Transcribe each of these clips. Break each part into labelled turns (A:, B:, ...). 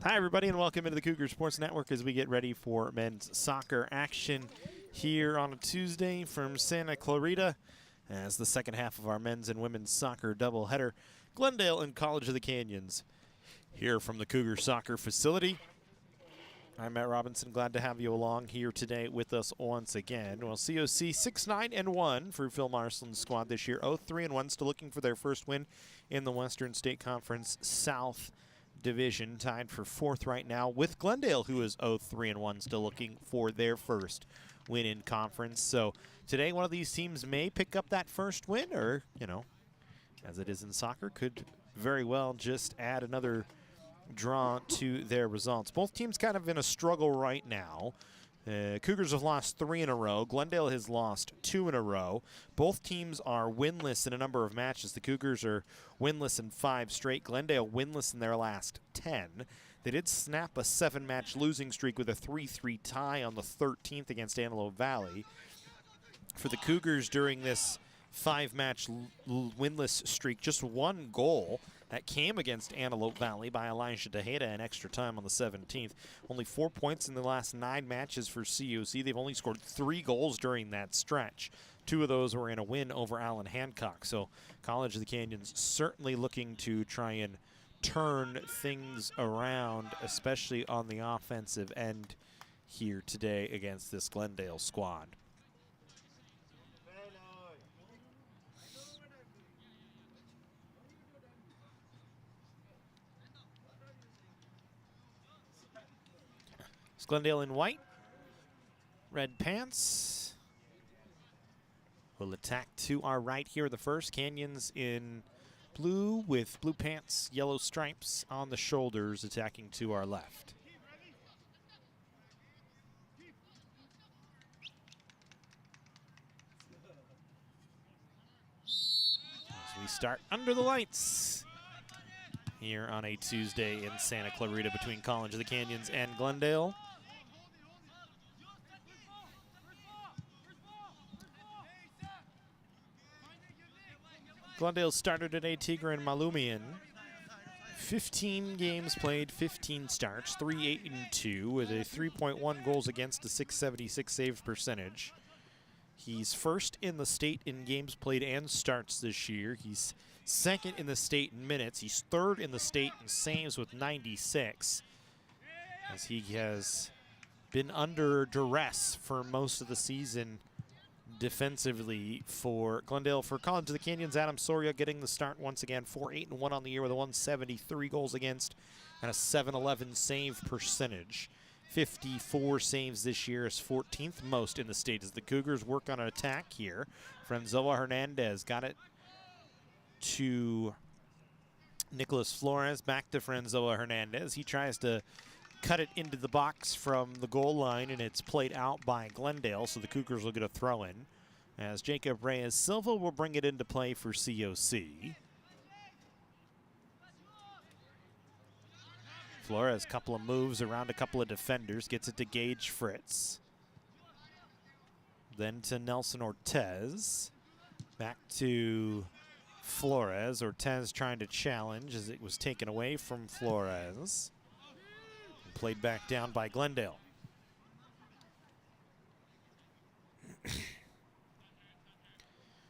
A: Hi, everybody, and welcome into the Cougar Sports Network as we get ready for men's soccer action here on a Tuesday from Santa Clarita as the second half of our men's and women's soccer doubleheader. Glendale and College of the Canyons here from the Cougar Soccer Facility. I'm Matt Robinson, glad to have you along here today with us once again. Well, COC 6-9-1 for Phil Marsland's squad this year, 0-3-1, still looking for their first win in the Western State Conference South Division, tied for fourth right now with Glendale, who is 0-3-1, still looking for their first win in conference. So today one of these teams may pick up that first win, or, you know, as it is in soccer, could very well just add another draw to their results. Both teams kind of in a struggle right now. Cougars have lost 3 in a row. Glendale has lost 2 in a row. Both teams are winless in a number of matches. The Cougars are winless in 5 straight. Glendale winless in their last 10. They did snap a 7-match losing streak with a 3-3 tie on the 13th against Antelope Valley. For the Cougars during this 5-match winless streak, just 1 goal that came against Antelope Valley by Elijah Tejeda in extra time on the 17th. Only 4 points in the last 9 matches for COC. They've only scored 3 goals during that stretch. 2 of those were in a win over Allen Hancock. So College of the Canyons certainly looking to try and turn things around, especially on the offensive end here today against this Glendale squad. Glendale in white, red pants. Will attack to our right here, the first. Canyons in blue with blue pants, yellow stripes on the shoulders, attacking to our left. As we start under the lights here on a Tuesday in Santa Clarita between College of the Canyons and Glendale. Glendale started at A. Tigre and Malumian. 15 games played, 15 starts, 3-8-2 with a 3.1 goals against, a 676 save percentage. He's first in the state in games played and starts this year. He's second in the state in minutes. He's third in the state in saves with 96, as he has been under duress for most of the season defensively for Glendale. For College of the Canyons, Adam Soria getting the start once again, 4-8-1 on the year with a 173 goals against and a 711 save percentage. 54 saves this year, is 14th most in the state as the Cougars work on an attack here. Franzoa Hernandez got it to Nicholas Flores, back to Franzoa Hernandez. He tries to cut it into the box from the goal line, and it's played out by Glendale, so the Cougars will get a throw-in, as Jacob Reyes Silva will bring it into play for COC. Flores, couple of moves around a couple of defenders, gets it to Gage Fritz. Then to Nelson Ortez. Back to Flores. Ortez trying to challenge as it was taken away from Flores. Played back down by Glendale.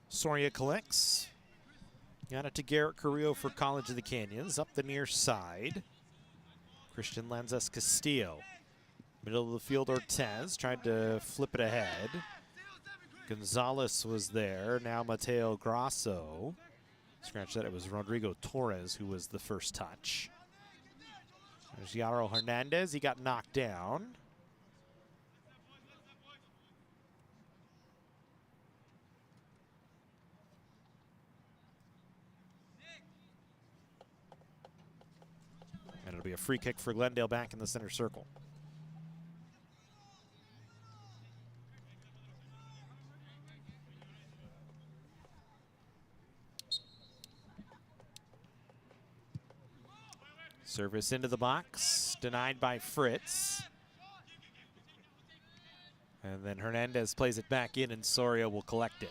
A: Soria collects. Got it to Garrett Carrillo for College of the Canyons. Up the near side. Christian Lanzas Castillo. Middle of the field, Ortez tried to flip it ahead. Gonzalez was there. Now Mateo Grasso. Scratch that, it was Rodrigo Torres who was the first touch. There's Yaro Hernandez, he got knocked down. And it'll be a free kick for Glendale back in the center circle. Service into the box, denied by Fritz. And then Hernandez plays it back in, and Soria will collect it.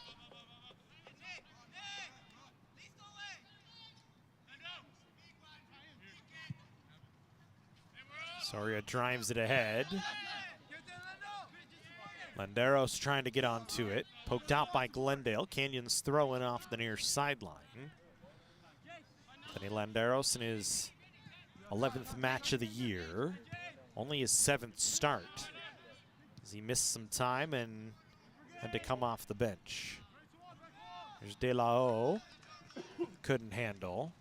A: Soria drives it ahead. Landeros trying to get onto it. Poked out by Glendale. Canyon's throwing off the near sideline. Anthony Landeros in his 11th match of the year. Only his 7th start, as he missed some time and had to come off the bench. There's De La O. Couldn't handle.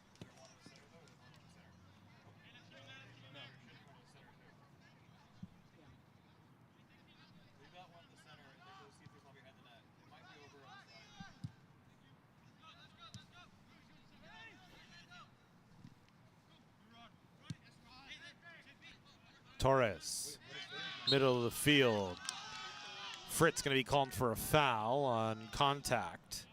A: Torres, middle of the field. Fritz going to be called for a foul on contact.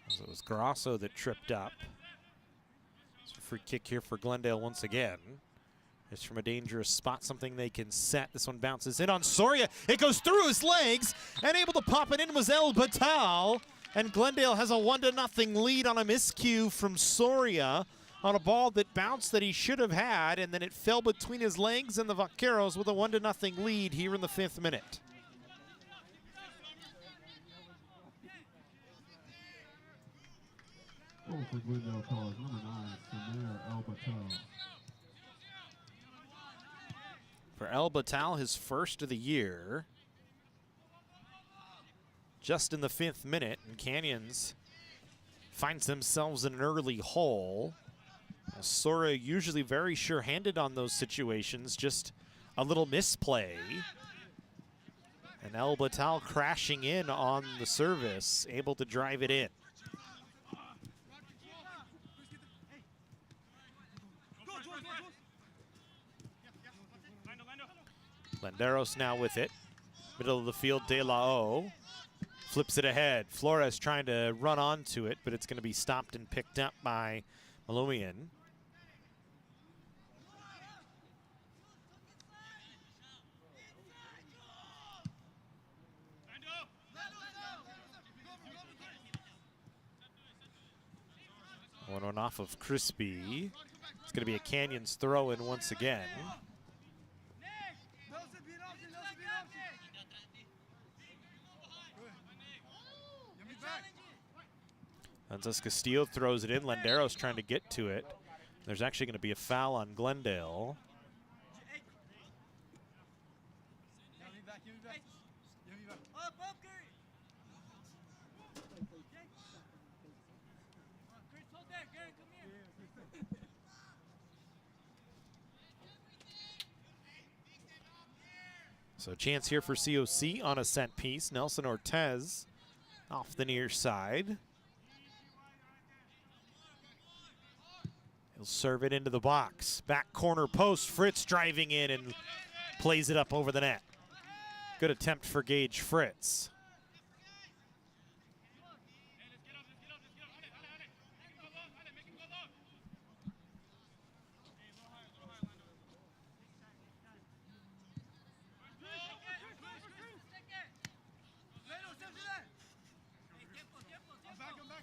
A: So it was Grasso that tripped up. It's a free kick here for Glendale once again. It's from a dangerous spot, something they can set. This one bounces in on Soria. It goes through his legs, and able to pop it in was El Batal. And Glendale has a 1-0 lead on a miscue from Soria on a ball that bounced that he should have had, and then it fell between his legs, and the Vaqueros with a 1-0 lead here in the 5th minute.
B: For Glendale calls number 9, Samir El Batal.
A: For El Batal, his first of the year. Just in the 5th minute, and Canyons finds themselves in an early hole. Soria usually very sure-handed on those situations, just a little misplay. And El Batal crashing in on the service, able to drive it in. Landeros now with it. Middle of the field, De La O. Flips it ahead. Flores trying to run onto it, but it's going to be stopped and picked up by Malumian. One off of Crispy. It's going to be a Canyons throw-in once again. Andres Castillo throws it in. Landeros trying to get to it. There's actually going to be a foul on Glendale. So a chance here for COC on a set piece. Nelson Ortez off the near side. He'll serve it into the box. Back corner post. Fritz driving in and plays it up over the net. Good attempt for Gage Fritz.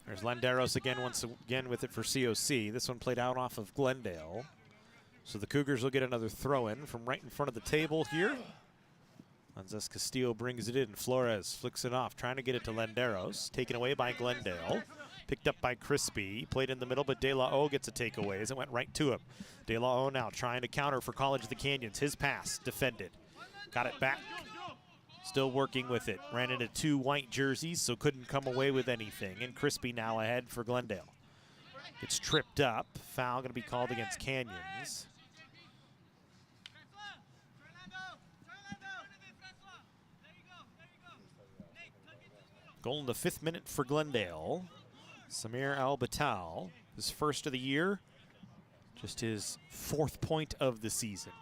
A: There's Landeros again, once again with it for COC. This one played out off of Glendale. So the Cougars will get another throw-in from right in front of the table here. Andres Castillo brings it in. Flores flicks it off, trying to get it to Landeros. Taken away by Glendale. Picked up by Crispy. Played in the middle, but De La O gets a takeaway as it went right to him. De La O now trying to counter for College of the Canyons. His pass defended. Got it back. Still working with it. Ran into 2 white jerseys, so couldn't come away with anything. And Crispy now ahead for Glendale. It's tripped up. Foul going to be called against Canyons. Goal in the 5th minute for Glendale. Samir El Batal, his first of the year. Just his 4th point of the season.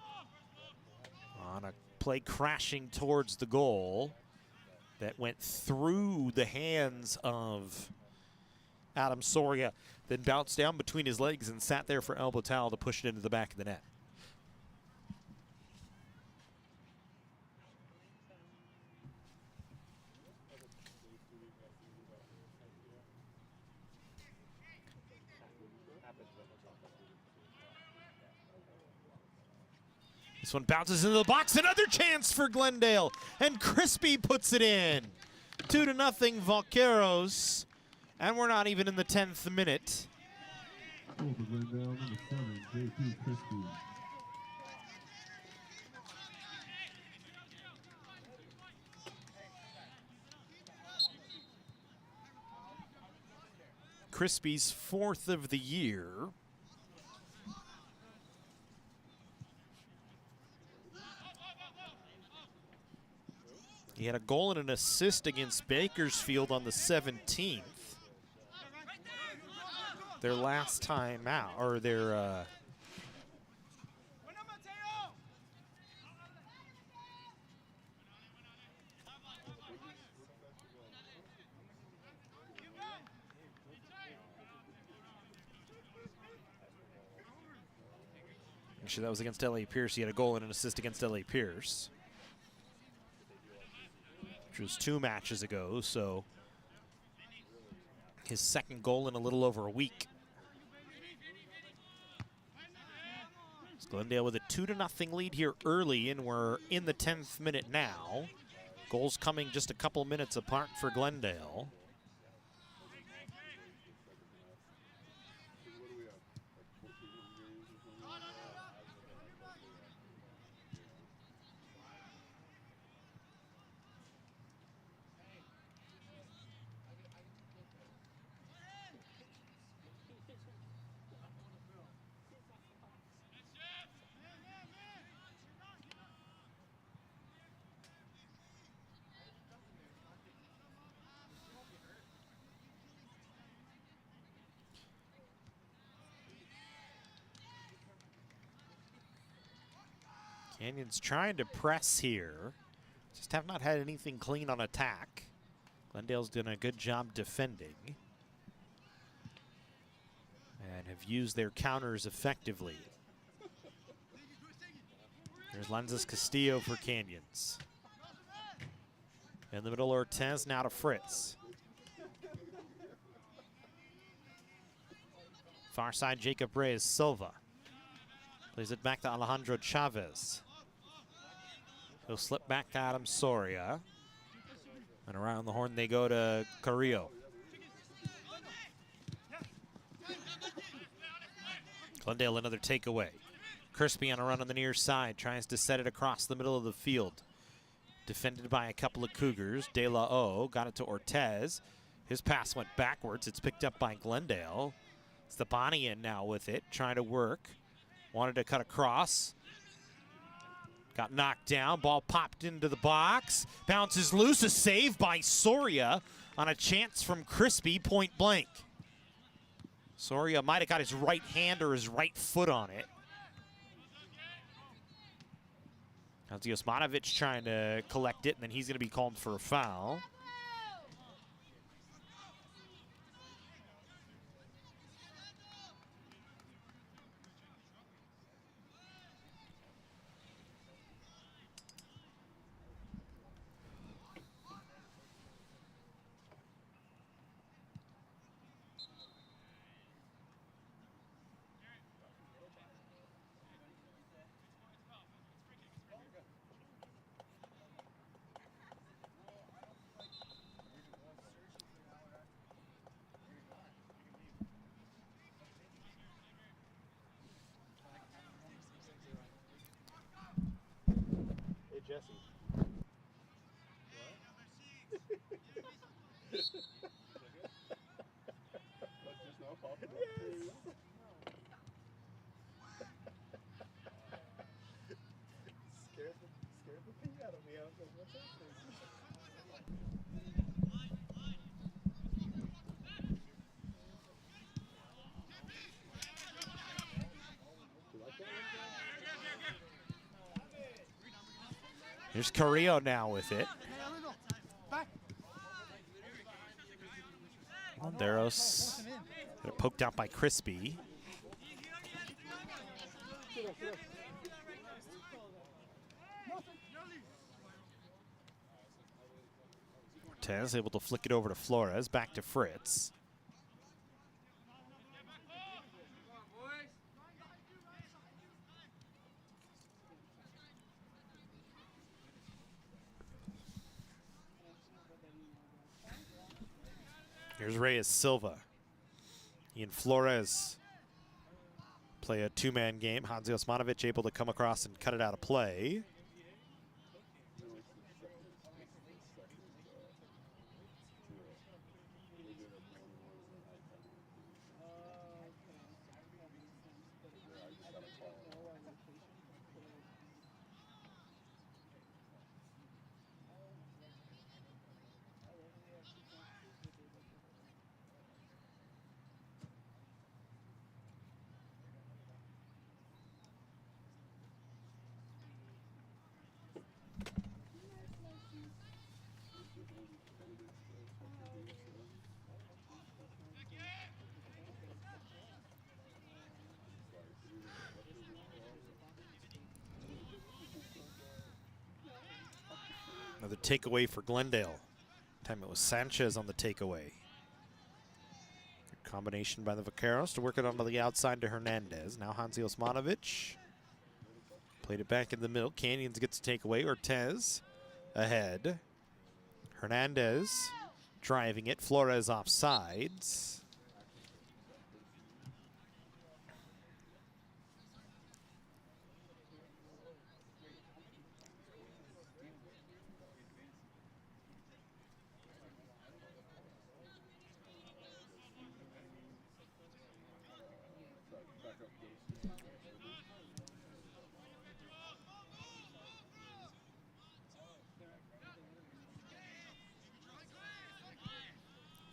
A: On a play crashing towards the goal that went through the hands of Adam Soria, then bounced down between his legs and sat there for El Batal to push it into the back of the net. This one bounces into the box. Another chance for Glendale. And Crispy puts it in. 2-0 Vaqueros. And we're not even in the 10th minute.
B: Goal for Glendale, number 7, J.P. Crispy.
A: Crispy's 4th of the year. He had a goal and an assist against Bakersfield on the 17th. Their last time out, or their actually, that was against L.A. Pierce. He had a goal and an assist against L.A. Pierce, which was 2 matches ago, so his 2nd goal in a little over a week. It's Glendale with a 2-0 lead here early, and we're in the 10th minute now. Goals coming just a couple minutes apart for Glendale. Canyon's trying to press here. Just have not had anything clean on attack. Glendale's done a good job defending and have used their counters effectively. There's Lenzis Castillo for Canyons. In the middle, Ortez now to Fritz. Far side, Jacob Reyes Silva. Plays it back to Alejandro Chavez. He'll slip back to Adam Soria. And around the horn they go to Carrillo. Glendale another takeaway. Crispy on a run on the near side. Tries to set it across the middle of the field. Defended by a couple of Cougars. De La O got it to Ortez. His pass went backwards. It's picked up by Glendale. Stepanian now with it. Trying to work. Wanted to cut across. Got knocked down. Ball popped into the box. Bounces loose. A save by Soria on a chance from Crispy, point blank. Soria might have got his right hand or his right foot on it. Now it's Osmanovic trying to collect it, and then he's going to be called for a foul.
C: Jesse. Scared the pee out of me. I was like, what's happening?
A: Here's Carrillo now with it. Monderos poked out by Crispy. Ortez able to flick it over to Flores. Back to Fritz. Here's Reyes Silva. He and Flores play a two-man game. Hansi Osmanovic able to come across and cut it out of play. Another takeaway for Glendale. Time it was Sanchez on the takeaway. Good combination by the Vaqueros to work it onto the outside to Hernandez. Now Hansi Osmanovic. Played it back in the middle. Canyons gets a takeaway. Ortez ahead. Hernandez driving it. Flores off sides.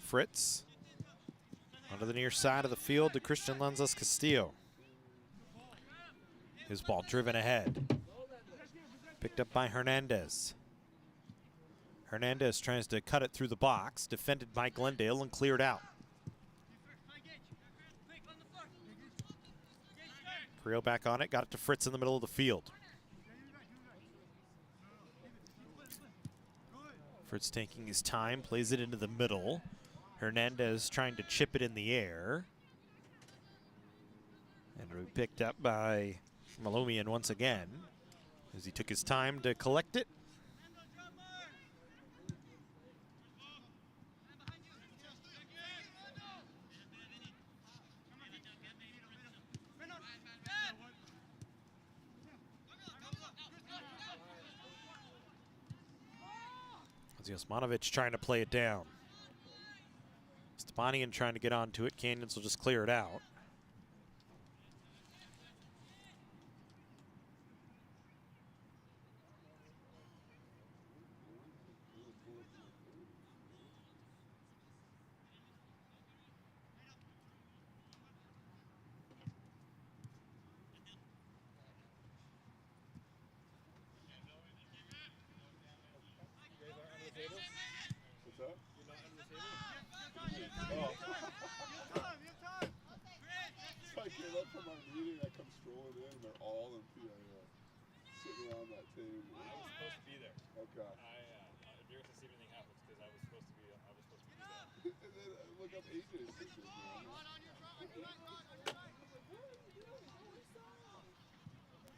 A: Fritz onto the near side of the field to Christian Lanzas Castillo. His ball driven ahead. Picked up by Hernandez. Hernandez tries to cut it through the box, defended by Glendale and cleared out. Carrillo back on it, got it to Fritz in the middle of the field. Fritz taking his time, plays it into the middle. Hernandez trying to chip it in the air. And it'll be picked up by Malomian once again as he took his time to collect it. Osmanovic trying to play it down. Stepanian trying to get onto it. Canyons will just clear it out.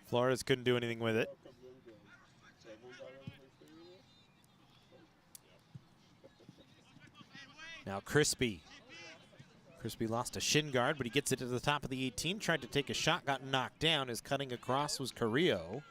A: Flores couldn't do anything with it. Now Crispy. Crispy lost a shin guard, but he gets it to the top of the 18. Tried to take a shot, got knocked down. His cutting across was Carrillo.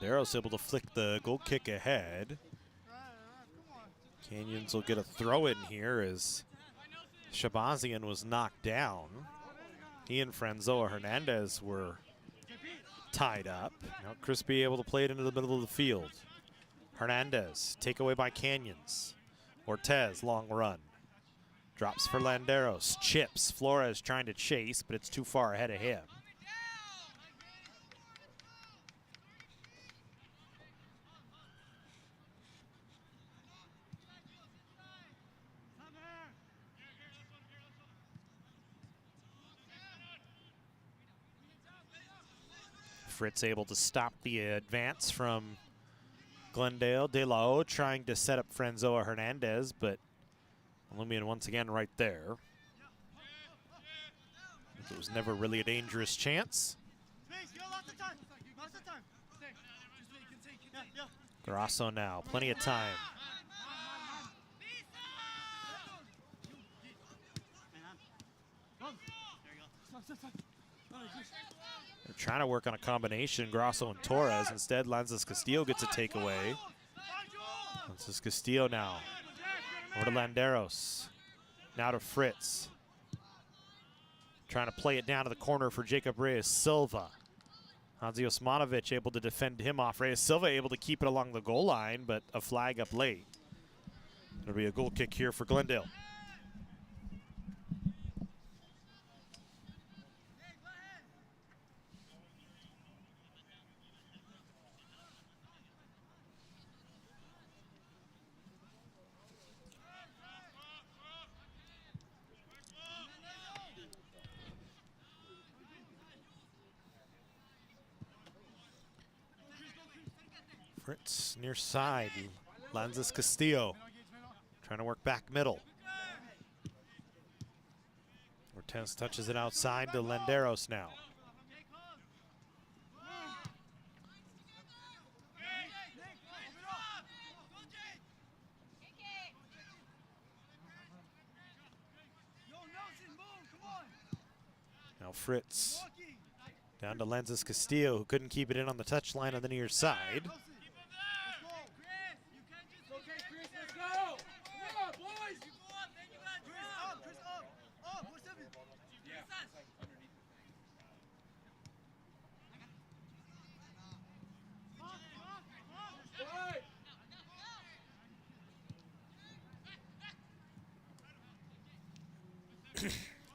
A: Banderos able to flick the goal kick ahead. Canyons will get a throw in here as Shabazian was knocked down. He and Franzoa Hernandez were tied up. Now Crispy able to play it into the middle of the field. Hernandez, takeaway by Canyons. Ortez, long run. Drops for Landeros, chips. Flores trying to chase, but it's too far ahead of him. Fritz able to stop the advance from Glendale. De La O trying to set up Franzoa Hernandez, but Illumian once again right there. It was never really a dangerous chance. Grasso now, plenty of time. They're trying to work on a combination, Grasso and Torres. Instead, Lanzas Castillo gets a takeaway. Lanzas Castillo now. Over to Landeros. Now to Fritz. Trying to play it down to the corner for Jacob Reyes Silva. Hansi Osmanovic able to defend him off. Reyes Silva able to keep it along the goal line, but a flag up late. It'll be a goal kick here for Glendale. Fritz near side. Lanzas Castillo trying to work back middle. Ortez touches it outside to Landeros now. Now Fritz down to Lanzas Castillo, who couldn't keep it in on the touchline on the near side.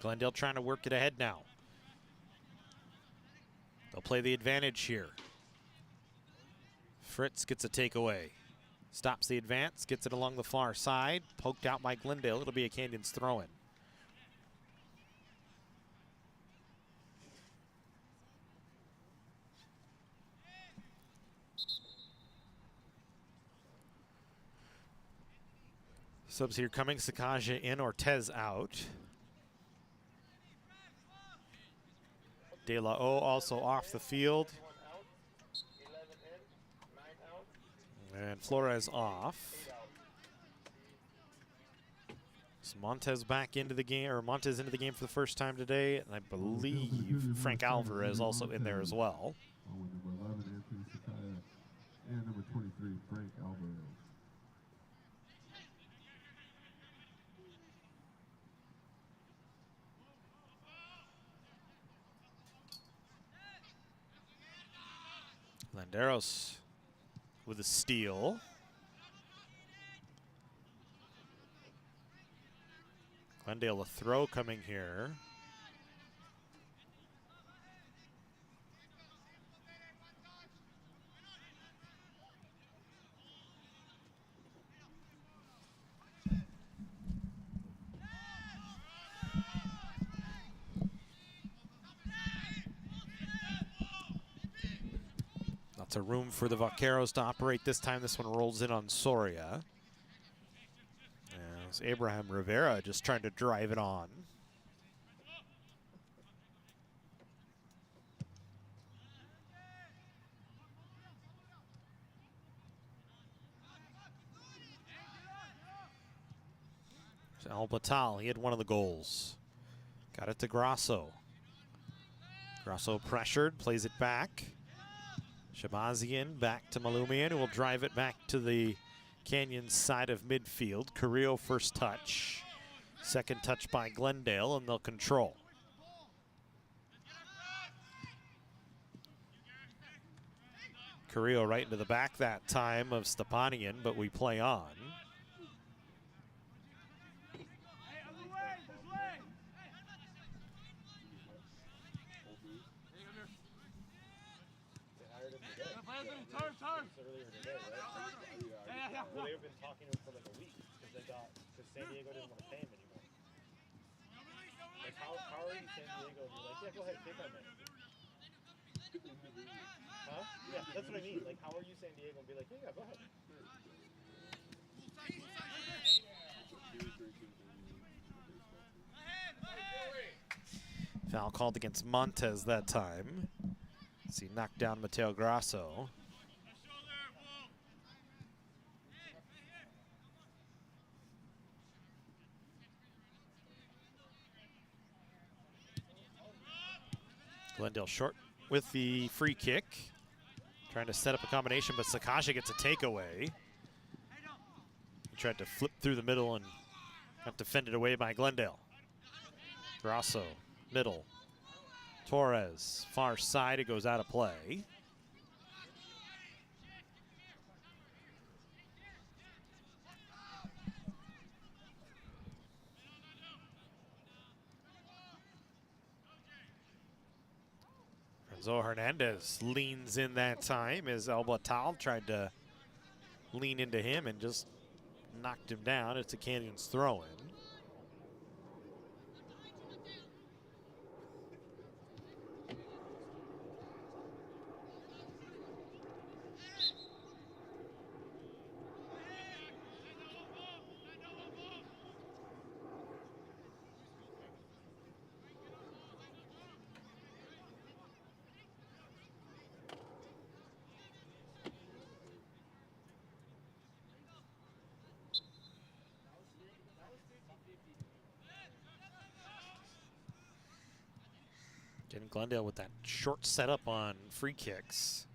A: Glendale trying to work it ahead now. They'll play the advantage here. Fritz gets a takeaway. Stops the advance, gets it along the far side. Poked out by Glendale. It'll be a Canyons throw-in. Subs here coming. Sakaja in, Ortez out. De La O also off the field. And Flores off. So Montez back into the game, or Montez into the game for the first time today. And I believe Frank Alvarez also in there as well.
B: Number 11, Anthony Sakaya, and number 23, Frank Alvarez.
A: Landeros with a steal. Glendale a throw coming here. Lots of room for the Vaqueros to operate this time. This one rolls in on Soria. As Abraham Rivera just trying to drive it on. Al Batal, he had one of the goals. Got it to Grasso. Grasso pressured, plays it back. Shabazian back to Malumian, who will drive it back to the Canyons side of midfield. Carrillo first touch. Second touch by Glendale, and they'll control. Carrillo right into the back that time of Stepanian, but we play on.
C: Well, they've been talking to him for like a week because San Diego didn't want to pay him anymore. Like, how are you San Diego? And you're like, yeah, go ahead, take our man. Huh? Yeah, that's what I mean. Like, how are you San Diego and be like, yeah, go ahead.
A: Foul called against Montez that time. So he knocked down Mateo Grasso. Glendale short with the free kick. Trying to set up a combination, but Sakasha gets a takeaway. He tried to flip through the middle and got defended away by Glendale. Grasso, middle. Torres, far side, it goes out of play. Renzo Hernandez leans in that time as El Batal tried to lean into him and just knocked him down. It's a Canyons throw-in. Getting Glendale with that short setup on free kicks.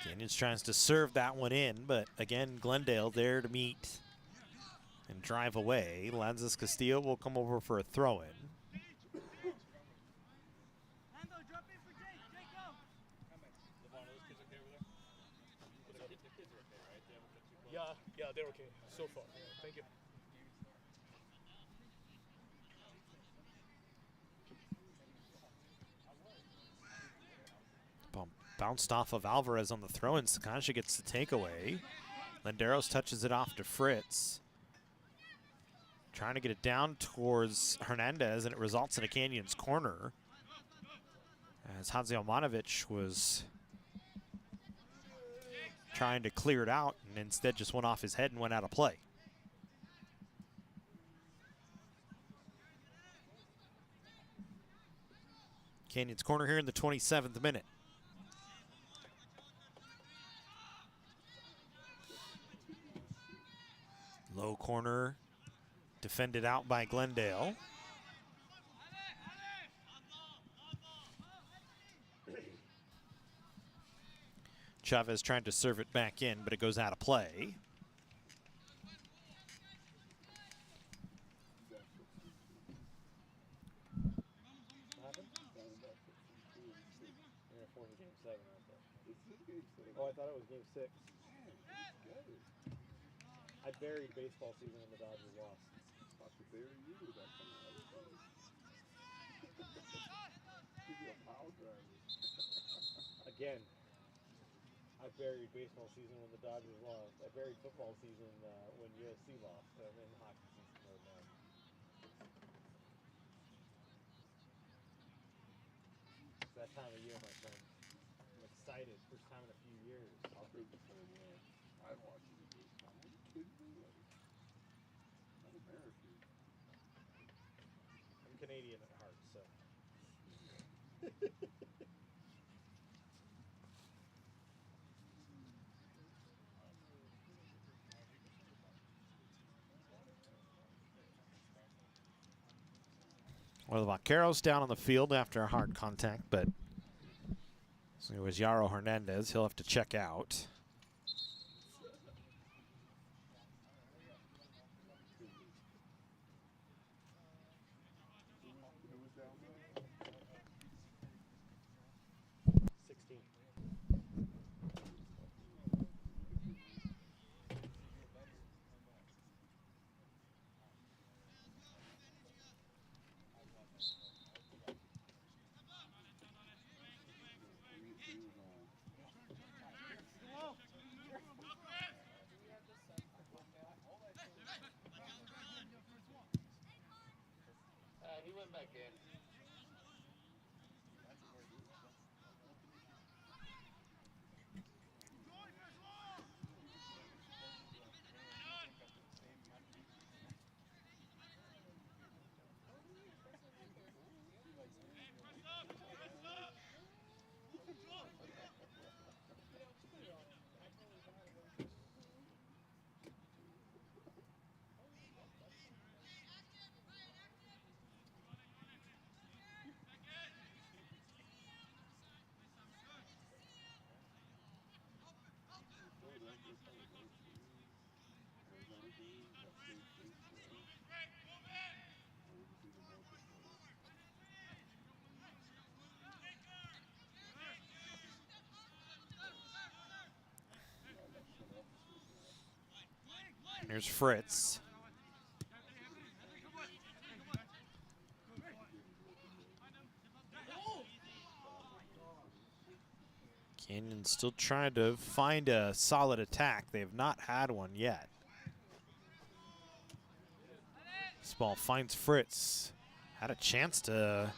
A: Canyons tries to serve that one in, but again, Glendale there to meet and drive away. Lanzas Castillo will come over for a throw-in.
C: Yeah, they're okay so far. Thank you.
A: Bounced off of Alvarez on the throw-in. Sakasha gets the takeaway. Landeros touches it off to Fritz. Trying to get it down towards Hernandez, and it results in a Canyons corner. As Hadziomanovic was trying to clear it out, and instead just went off his head and went out of play. Canyons corner here in the 27th minute. Low corner, defended out by Glendale. Chavez trying to serve it back in, but it goes out of play.
C: Oh, I thought it was game 6. I buried baseball season when the Dodgers lost. Again, I buried baseball season when the Dodgers lost. I buried football season when USC lost. I'm in hockey season right now. It's that time of year, my friend. I'm excited. First time in a few years.
B: I'll think the same way. I watch you do this. Are you kidding me? I'm American.
C: I'm Canadian at heart, so.
A: Well, the Vaqueros down on the field after a hard contact, but so it was Yaro Hernandez. He'll have to check out. Here's Fritz. Canyon still trying to find a solid attack. They have not had one yet. This ball finds Fritz. Had a chance to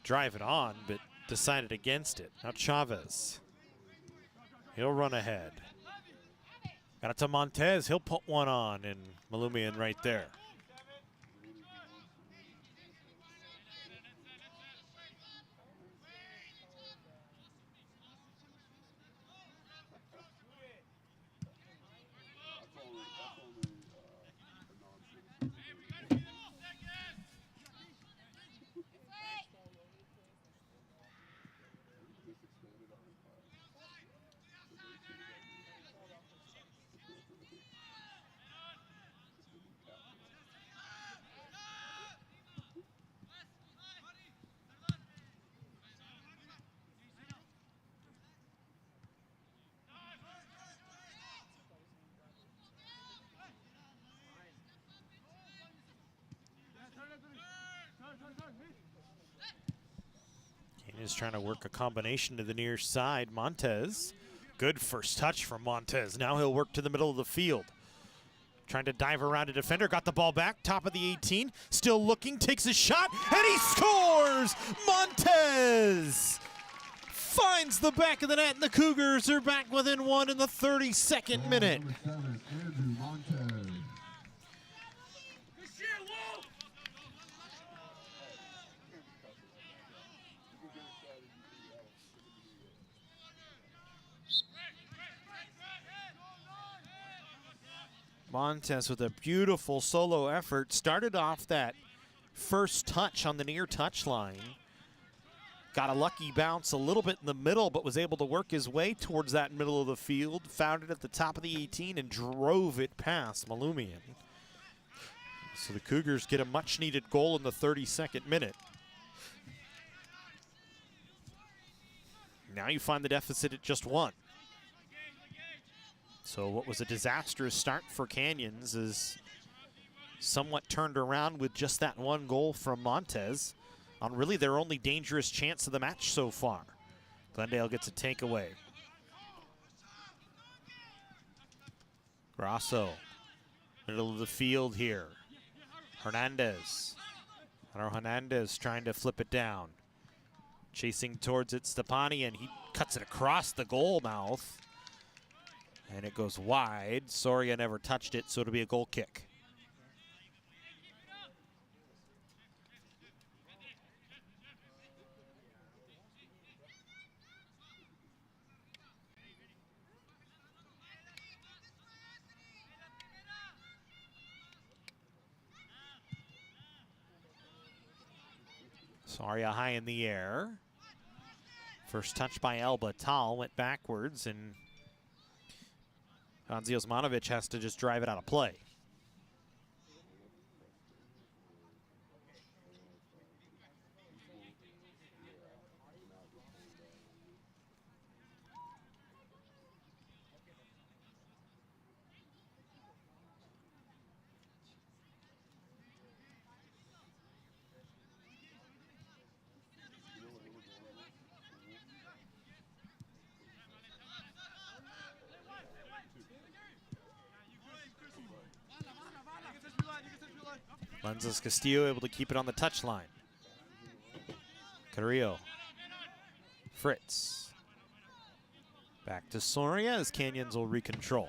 A: drive it on, but decided against it. Now Chavez. He'll run ahead. Got it to Montez. He'll put one on, and Malumian right there. Is trying to work a combination to the near side. Montez, good first touch from Montez. Now he'll work to the middle of the field. Trying to dive around a defender, got the ball back, top of the 18, still looking, takes a shot, and he scores! Montez finds the back of the net, and the Cougars are back within one in the 32nd minute. Montez with a beautiful solo effort. Started off that first touch on the near touch line. Got a lucky bounce a little bit in the middle, but was able to work his way towards that middle of the field. Found it at the top of the 18 and drove it past Malumian. So the Cougars get a much needed goal in the 32nd minute. Now you find the deficit at just one. So what was a disastrous start for Canyons is somewhat turned around with just that one goal from Montez on really their only dangerous chance of the match so far. Glendale gets a takeaway. Grasso, middle of the field here. Hernandez. Hernandez trying to flip it down. Chasing towards it, Stepani, and he cuts it across the goal mouth. And it goes wide. Soria never touched it, so it'll be a goal kick. Soria high in the air. First touch by Elba. Tal went backwards, and Hanzi Osmanovic has to just drive it out of play. Lenses Castillo able to keep it on the touchline. Carrillo. Fritz. Back to Soria as Canyons will recontrol.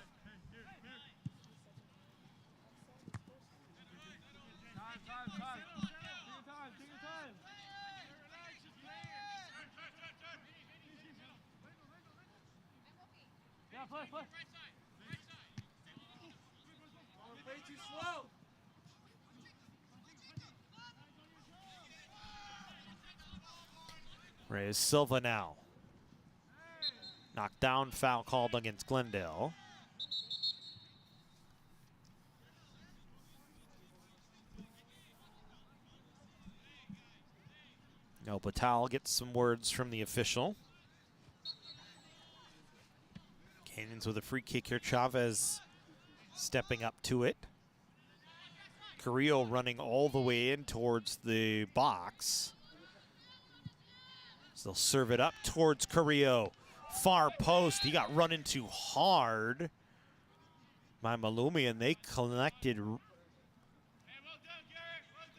A: Reyes Silva now. Knocked down, foul called against Glendale. Now Batal gets some words from the official. Canyons with a free kick here. Chavez stepping up to it. Carrillo running all the way in towards the box. So they'll serve it up towards Carrillo. Far post. He got run into hard by Malumi, and they connected.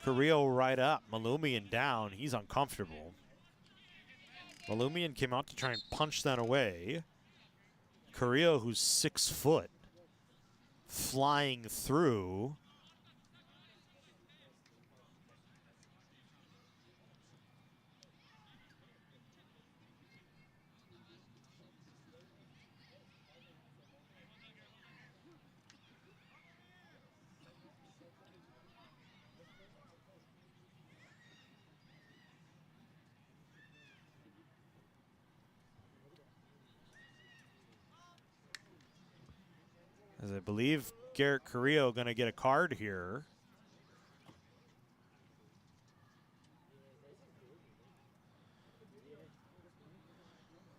A: Carrillo right up. Malumian down. He's uncomfortable. Malumian came out to try and punch that away. Carrillo, who's 6 foot, flying through. As I believe Garrett Carrillo going to get a card here.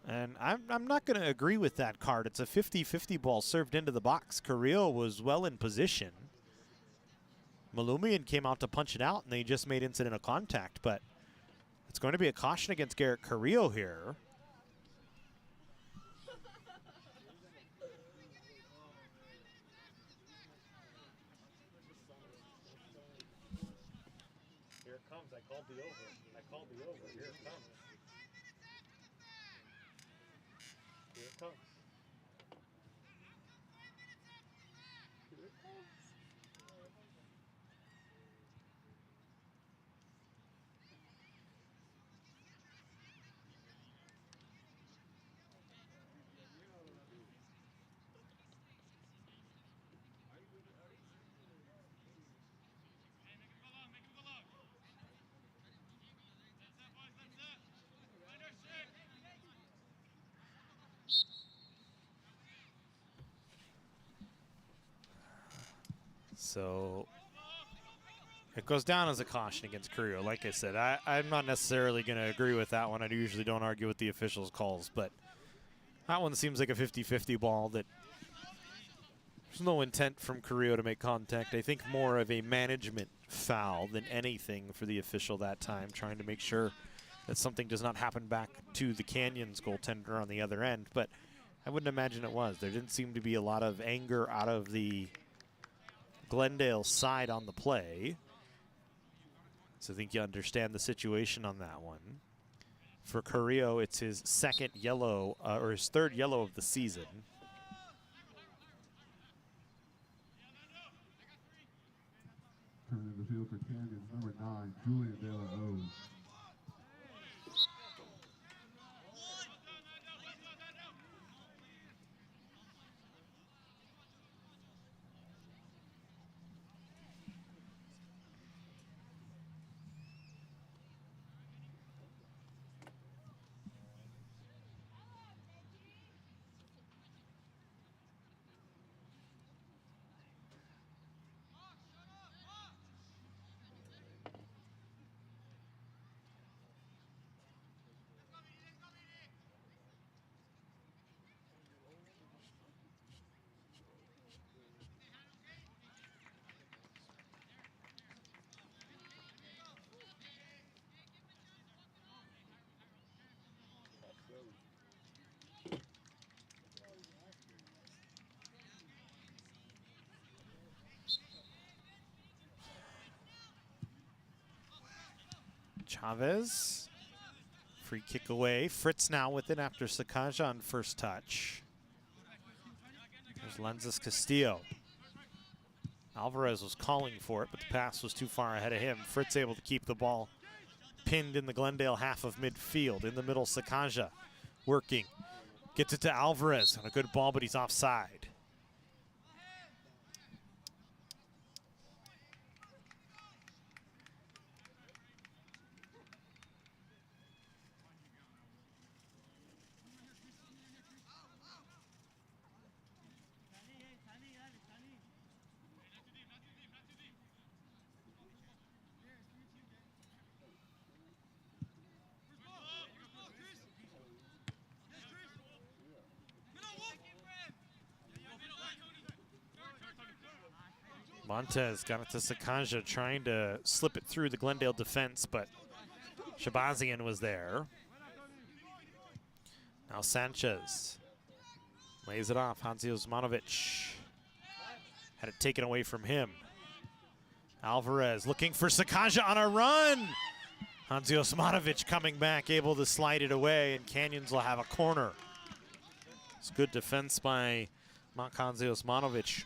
A: And I'm not going to agree with that card. It's a 50-50 ball served into the box. Carrillo was well in position. Malumian came out to punch it out, and they just made incidental contact. But it's going to be a caution against Garrett Carrillo here.
C: Here it comes. I called the over. I called the over. Here it comes. Here it comes. Here it comes.
A: So it goes down as a caution against Carrillo. Like I said, I'm not necessarily going to agree with that one. I usually don't argue with the officials' calls, but that one seems like a 50-50 ball that there's no intent from Carrillo to make contact. I think more of a management foul than anything for the official that time, trying to make sure that something does not happen back to the Canyons goaltender on the other end. But I wouldn't imagine it was. There didn't seem to be a lot of anger out of the Glendale side on the play. So I think you understand the situation on that one. For Carrillo, it's his second yellow, or his third yellow of the season.
B: Turning the field for Canyons, number 9, Julian De La Hoz.
A: Chavez, free kick away. Fritz now with it after Sakaja on first touch. There's Lenzis Castillo. Alvarez was calling for it, but the pass was too far ahead of him. Fritz able to keep the ball pinned in the Glendale half of midfield. In the middle, Sakaja working. Gets it to Alvarez on a good ball, but he's offside. Montez got it to Sakanja, trying to slip it through the Glendale defense, but Shabazian was there. Now Sanchez lays it off. Hansi Osmanovic had it taken away from him. Alvarez looking for Sakanja on a run. Hansi Osmanovic coming back, able to slide it away, and Canyons will have a corner. It's good defense by Hansi Osmanovic,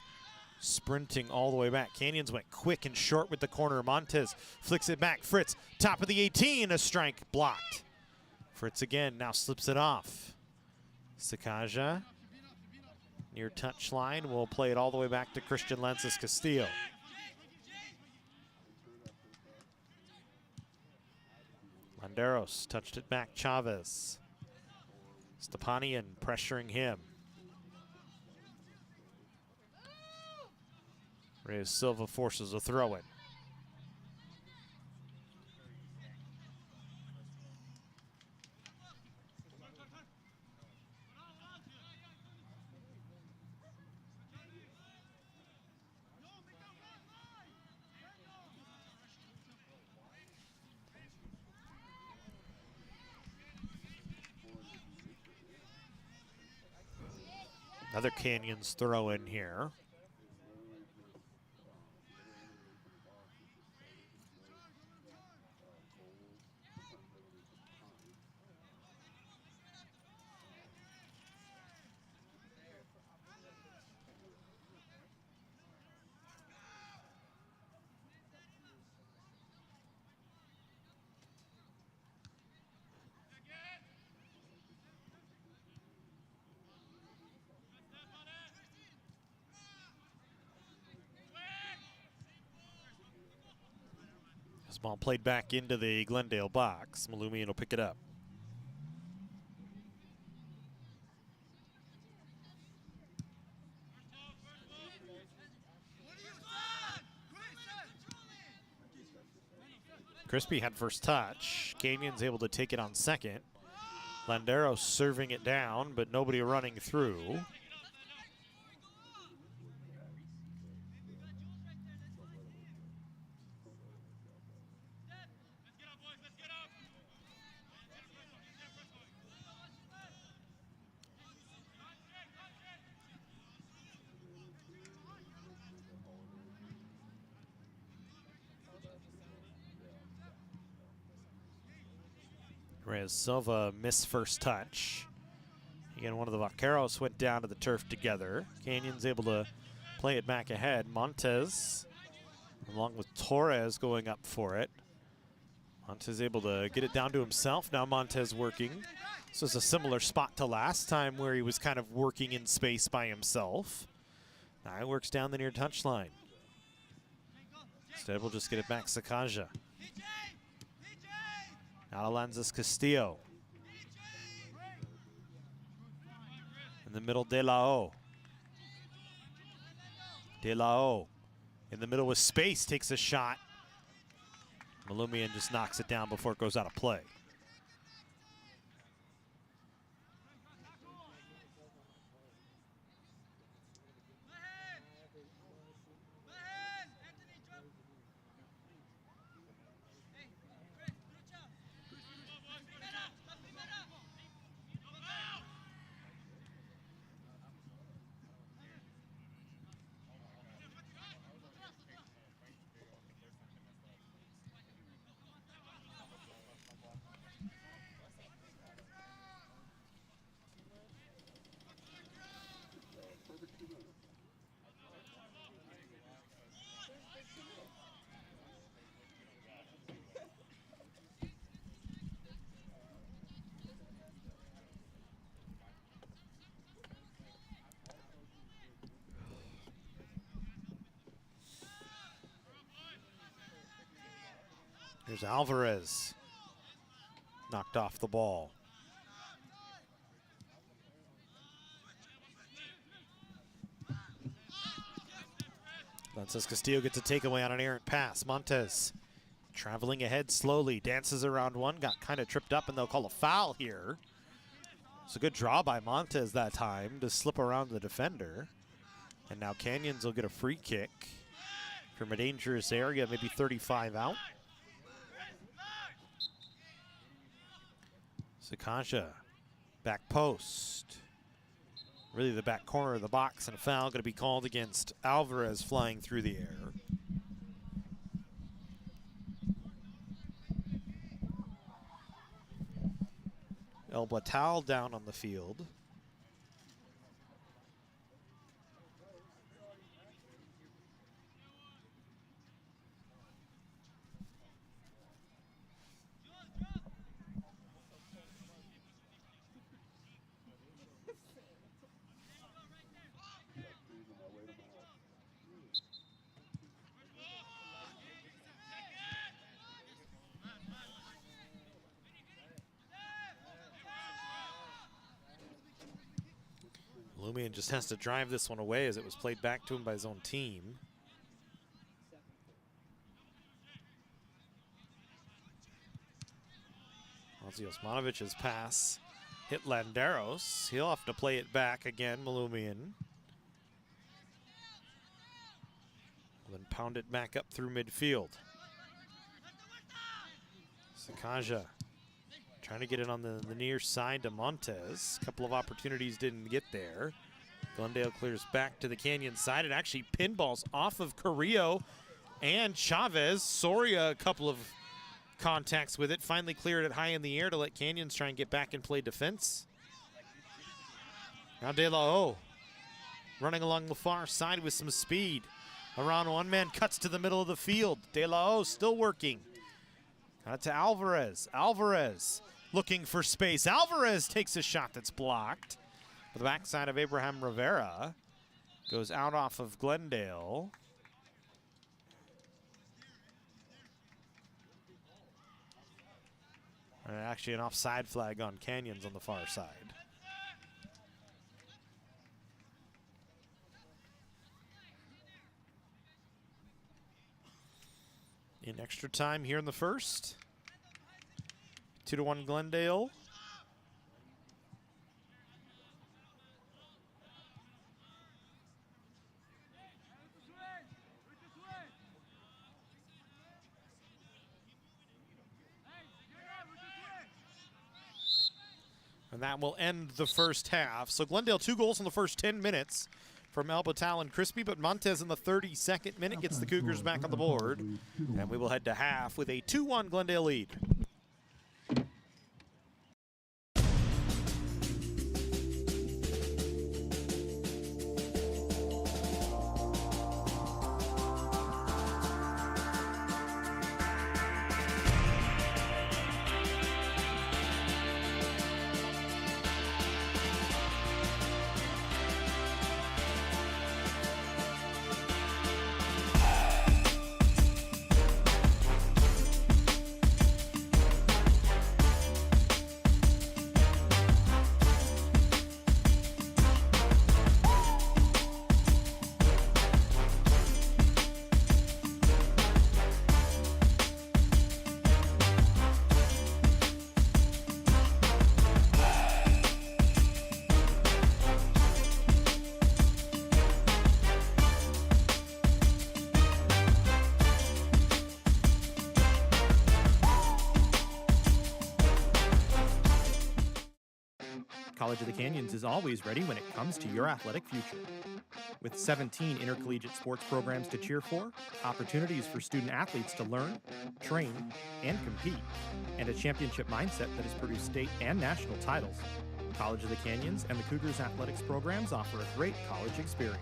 A: sprinting all the way back. Canyons went quick and short with the corner. Montez flicks it back. Fritz, top of the 18, a strike blocked. Fritz again, now slips it off. Sakanja, near touch line, will play it all the way back to Christian Lenses Castillo. Landeros touched it back, Chavez. Stepanian pressuring him. Reyes Silva forces a throw in. Another Canyons throw in here. This ball played back into the Glendale box. Malumian will pick it up. Crispy had first touch. Canyon's able to take it on second. Landeros serving it down, but nobody running through. Reyes Silva missed first touch. Again, one of the Vaqueros went down to the turf together. Canyon's able to play it back ahead. Montez, along with Torres, going up for it. Montez able to get it down to himself. Now Montez working. This is a similar spot to last time where he was kind of working in space by himself. Now he works down the near touch line. Instead, we'll just get it back Sakanja. Alanzas Castillo. In the middle, De La O. De La O. In the middle with space, takes a shot. Malumian just knocks it down before it goes out of play. Here's Alvarez. Knocked off the ball. Lances Castillo gets a takeaway on an errant pass. Montez traveling ahead slowly, dances around one, got kind of tripped up, and they'll call a foul here. It's a good draw by Montez that time to slip around the defender. And now Canyons will get a free kick. from a dangerous area, maybe 35 out. Sakanja, back post. Really the back corner of the box, and a foul going to be called against Alvarez flying through the air. El Batal down on the field. Lumian just has to drive this one away as it was played back to him by his own team. Ozzy Osmanovic's pass hit Landeros. He'll have to play it back again, Malumian. Then pound it back up through midfield. Sakanja trying to get it on the near side to Montez. A couple of opportunities didn't get there. Glendale clears back to the Canyon side. It actually pinballs off of Carrillo and Chavez. Soria a couple of contacts with it. Finally cleared it high in the air to let Canyons try and get back and play defense. Now De La O running along the far side with some speed. Around one man cuts to the middle of the field. De La O still working. Got it to Alvarez. Alvarez looking for space. Alvarez takes a shot that's blocked. The backside of Abraham Rivera goes out off of Glendale. And actually an offside flag on Canyons on the far side. In extra time here in the first. 2-1 Glendale. And that will end the first half. So Glendale 2 goals in the first 10 minutes from El Batal and Crispy, but Montez in the 32nd minute gets the Cougars back on the board. And we will head to half with a 2-1 Glendale lead. College of the Canyons is always ready when it comes to your athletic future. With 17 intercollegiate sports programs to cheer for, opportunities for student athletes to learn, train, and compete, and a championship mindset that has produced state and national titles, College of the Canyons and the Cougars athletics programs offer a great college experience.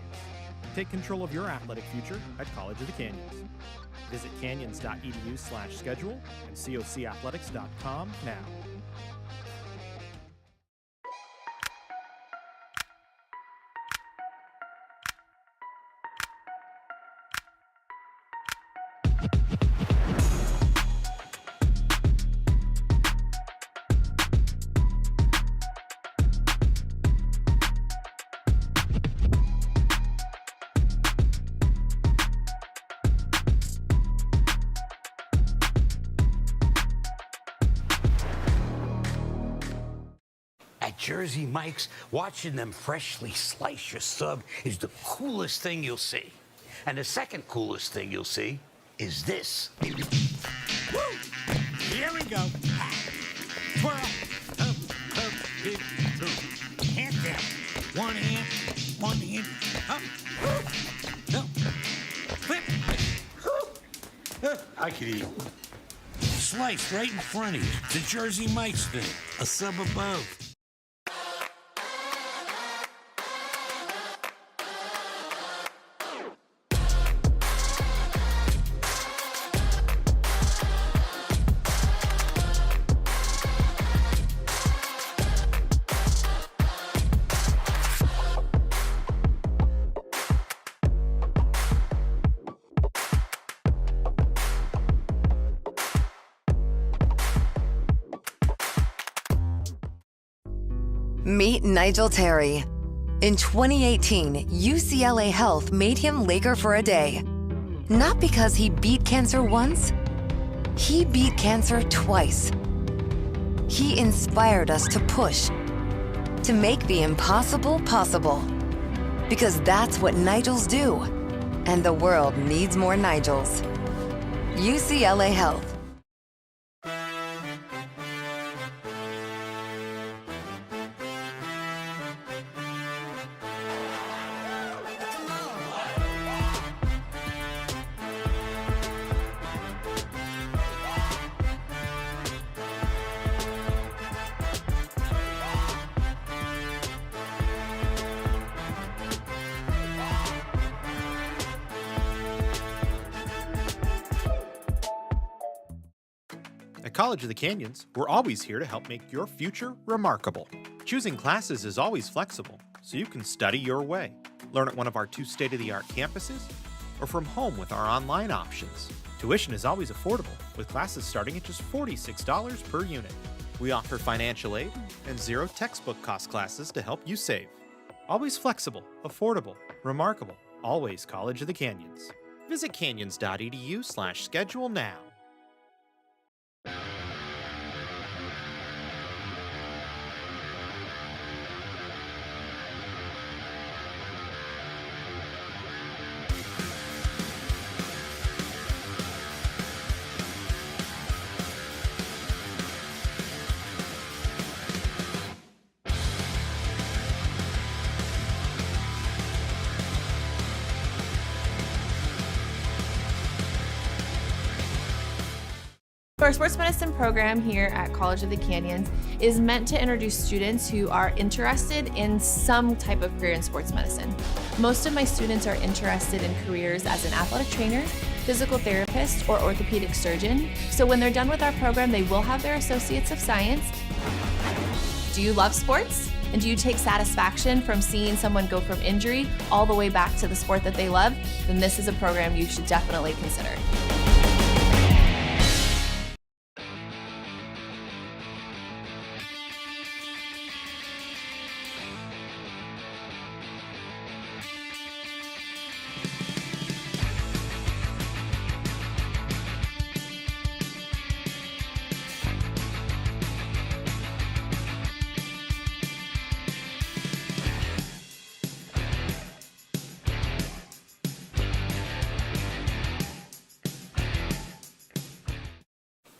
A: Take control of your athletic future at College of the Canyons. Visit canyons.edu/schedule and cocathletics.com now.
D: Jersey Mike's, watching them freshly slice your sub is the coolest thing you'll see. And the second coolest thing you'll see is this.
E: Woo! Here we go. Twirl. Up, up, big, two. Hand down. One hand, up. No. Flip.
D: I could eat.
E: Sliced right in front of you. The Jersey Mike's thing. A sub above.
F: Meet Nigel Terry. In 2018, UCLA Health made him Laker for a day. Not because he beat cancer once, he beat cancer twice. He inspired us to push, to make the impossible possible. Because that's what Nigels do. And the world needs more Nigels. UCLA Health.
A: At College of the Canyons, we're always here to help make your future remarkable. Choosing classes is always flexible, so you can study your way. Learn at one of our 2 state-of-the-art campuses, or from home with our online options. Tuition is always affordable, with classes starting at just $46 per unit. We offer financial aid and 0 textbook cost classes to help you save. Always flexible, affordable, remarkable. Always College of the Canyons. Visit canyons.edu/schedule now.
G: Our sports medicine program here at College of the Canyons is meant to introduce students who are interested in some type of career in sports medicine. Most of my students are interested in careers as an athletic trainer, physical therapist, or orthopedic surgeon. So when they're done with our program, they will have their Associates of Science. Do you love sports? And do you take satisfaction from seeing someone go from injury all the way back to the sport that they love? Then this is a program you should definitely consider.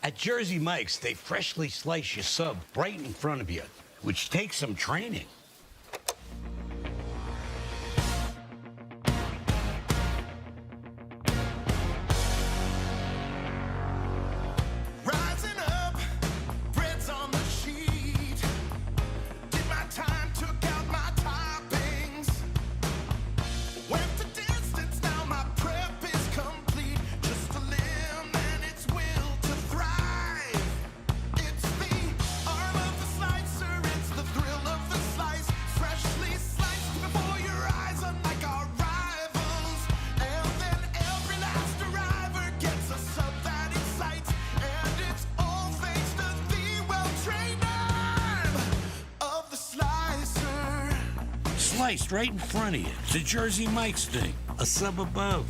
D: At Jersey Mike's, they freshly slice your sub right in front of you, which takes some training.
H: Rising up, bread's on the sheet. Did my time, took out my toppings. Went the distance, now my prep is complete. Just a limb and its will to thrive. It's the arm of the slicer, it's the thrill of the slice. Freshly sliced before your eyes, unlike our rivals. And then every last arriver gets a sub that excites. And it's all thanks to the well-trained arm of the slicer.
E: Sliced right in front of you. The Jersey Mike's thing. A sub above.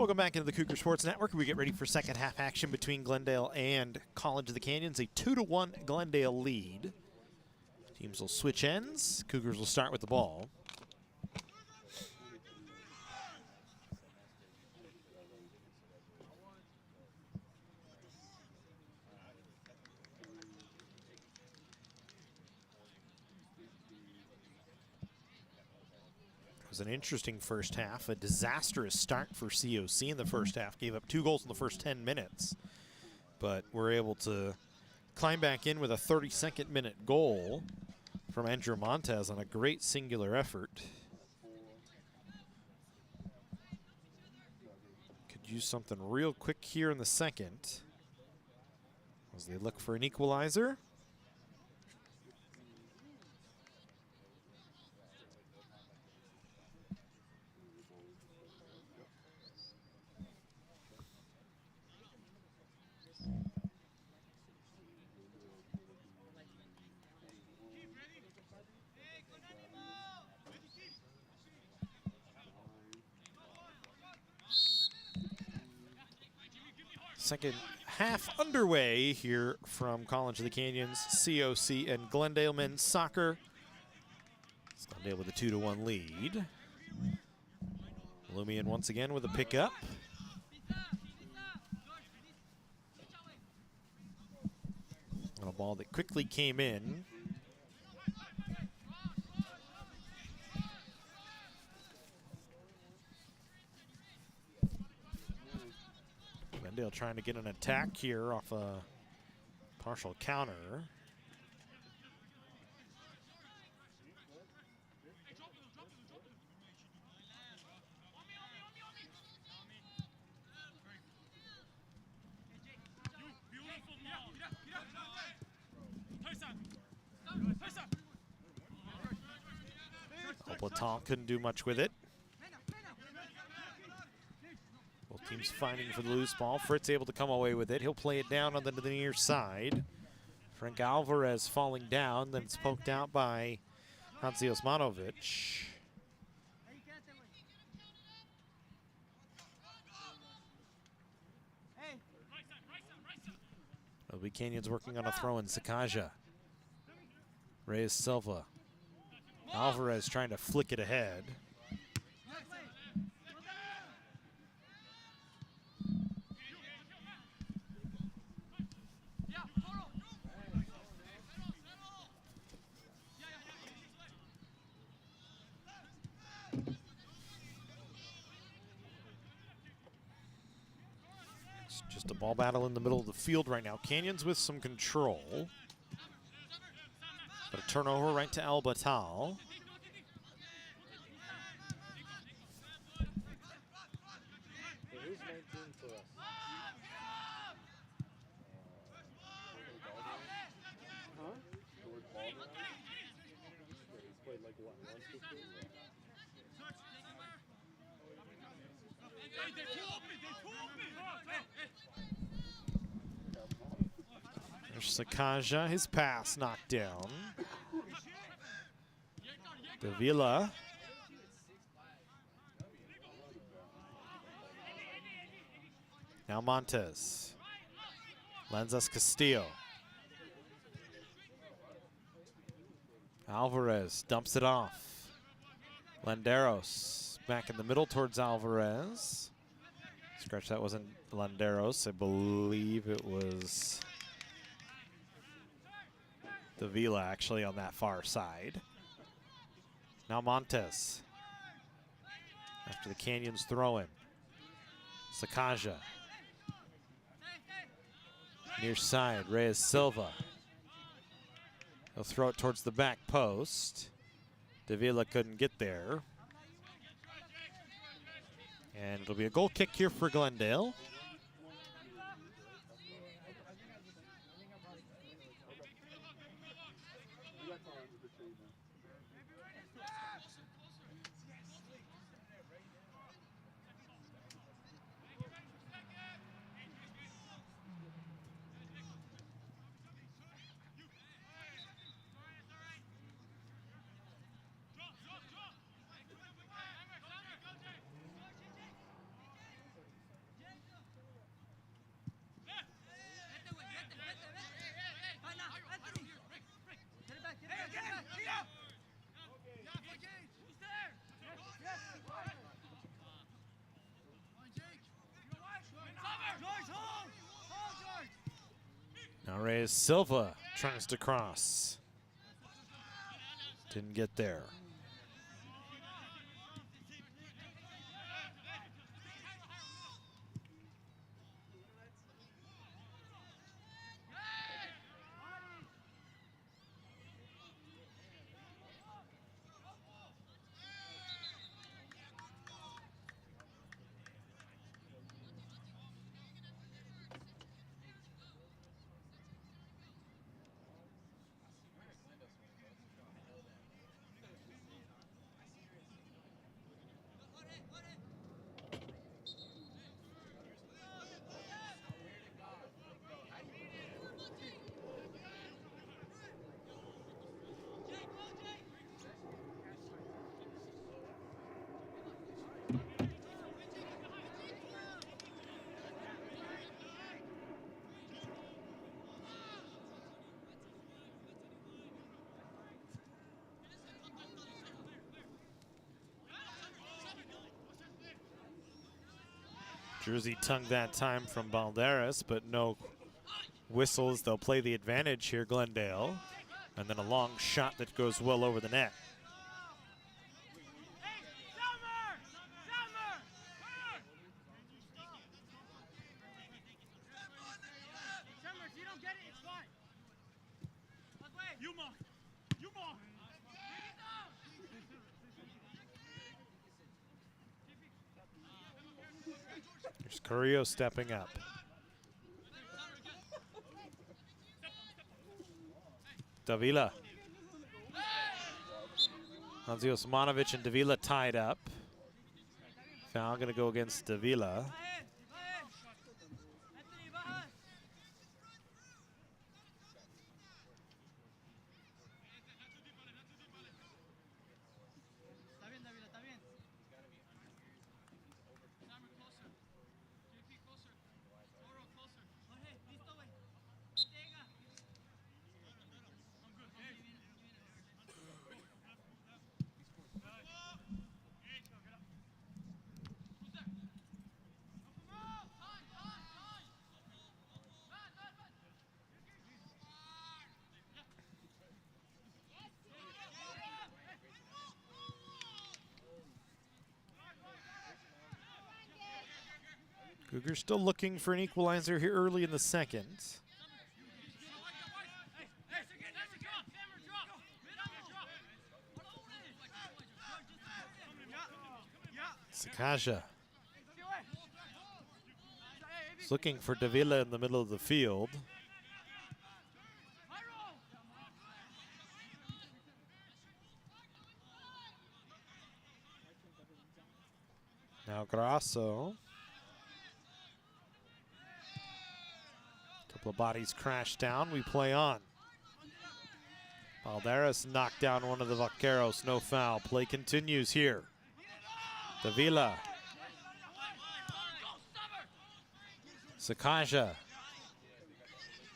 A: Welcome back into the Cougar Sports Network. We get ready for second half action between Glendale and College of the Canyons. A 2-1 Glendale lead. Teams will switch ends. Cougars will start with the ball. It was an interesting first half, a disastrous start for COC in the first half. Gave up 2 goals in the first 10 minutes, but were able to climb back in with a 32nd minute goal from Andrew Montez on a great singular effort. Could use something real quick here in the second as they look for an equalizer. Second half underway here from College of the Canyons, COC, and Glendale men's soccer. It's Glendale with a 2-1 lead. Lumian once again with a pickup. On a ball that quickly came in. Glendale trying to get an attack here off a partial counter. Platon couldn't do much with it. Both teams fighting for the loose ball. Fritz able to come away with it. He'll play it down on the near side. Frank Alvarez falling down, then it's poked out by Hansi Osmanovic. The Canyons working on a throw in Sakaja. Reyes Silva. Alvarez trying to flick it ahead. It's just a ball battle in the middle of the field right now. Canyons with some control. But a turnover right to El Batal.
C: Who's 19 for us? Huh?
B: George Baldwin.
C: He's played like what, once before?
A: There's Sakaja, his pass knocked down. Davila. Now Montez. Lanzas Castillo. Alvarez dumps it off. Landeros back in the middle towards Alvarez. Scratch, that wasn't Landeros. I believe it was Davila actually on that far side. Now Montez. After the Canyons throw in. Sakaja. Near side, Reyes Silva. He'll throw it towards the back post. Davila couldn't get there. And it'll be a goal kick here for Glendale. as Silva tries to cross. Didn't get there. Jersey tongue that time from Balderas, but no whistles. They'll play the advantage here, Glendale. And then a long shot that goes well over the net. Here's Carrillo stepping up. Davila. Hansi Osmanovic and Davila tied up. Foul going to go against Davila. Cougar still looking for an equalizer here early in the second. Sakaja. He's looking for Davila in the middle of the field. Now Grasso. Couple of bodies crash down. We play on. Balderas knocked down one of the Vaqueros. No foul. Play continues here. Davila. Sakaja.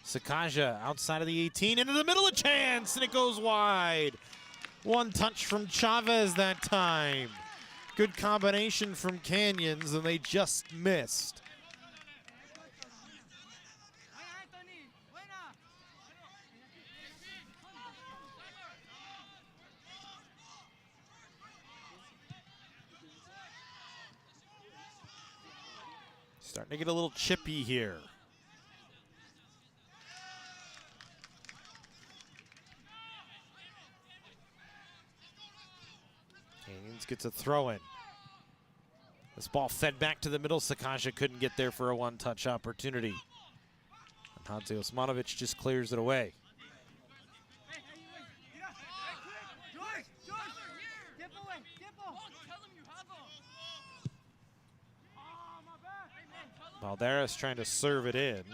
A: Sakaja outside of the 18 into the middle, a chance, and it goes wide. One touch from Chavez that time. Good combination from Canyons, and they just missed. Starting to get a little chippy here. Canyons gets a throw in. This ball fed back to the middle. Sakaja couldn't get there for a one-touch opportunity. And Hansi Osmanovic just clears it away. Balderas trying to serve it in.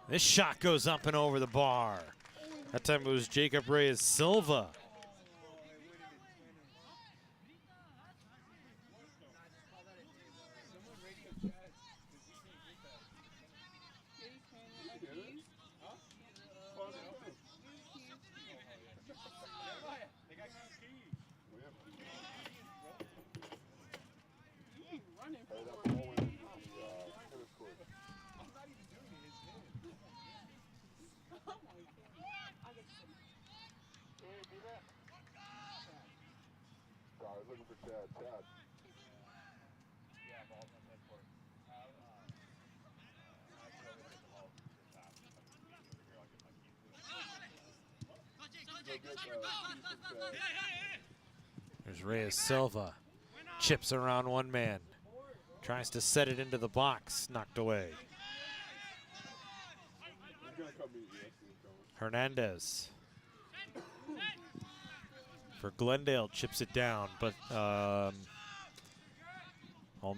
A: This shot goes up and over the bar. That time it was Jacob Reyes Silva.
B: I was looking for Chad. Chad.
A: There's Reyes Silva. Chips around one man. Tries to set it into the box. Knocked away. Hernandez. For Glendale, chips it down, but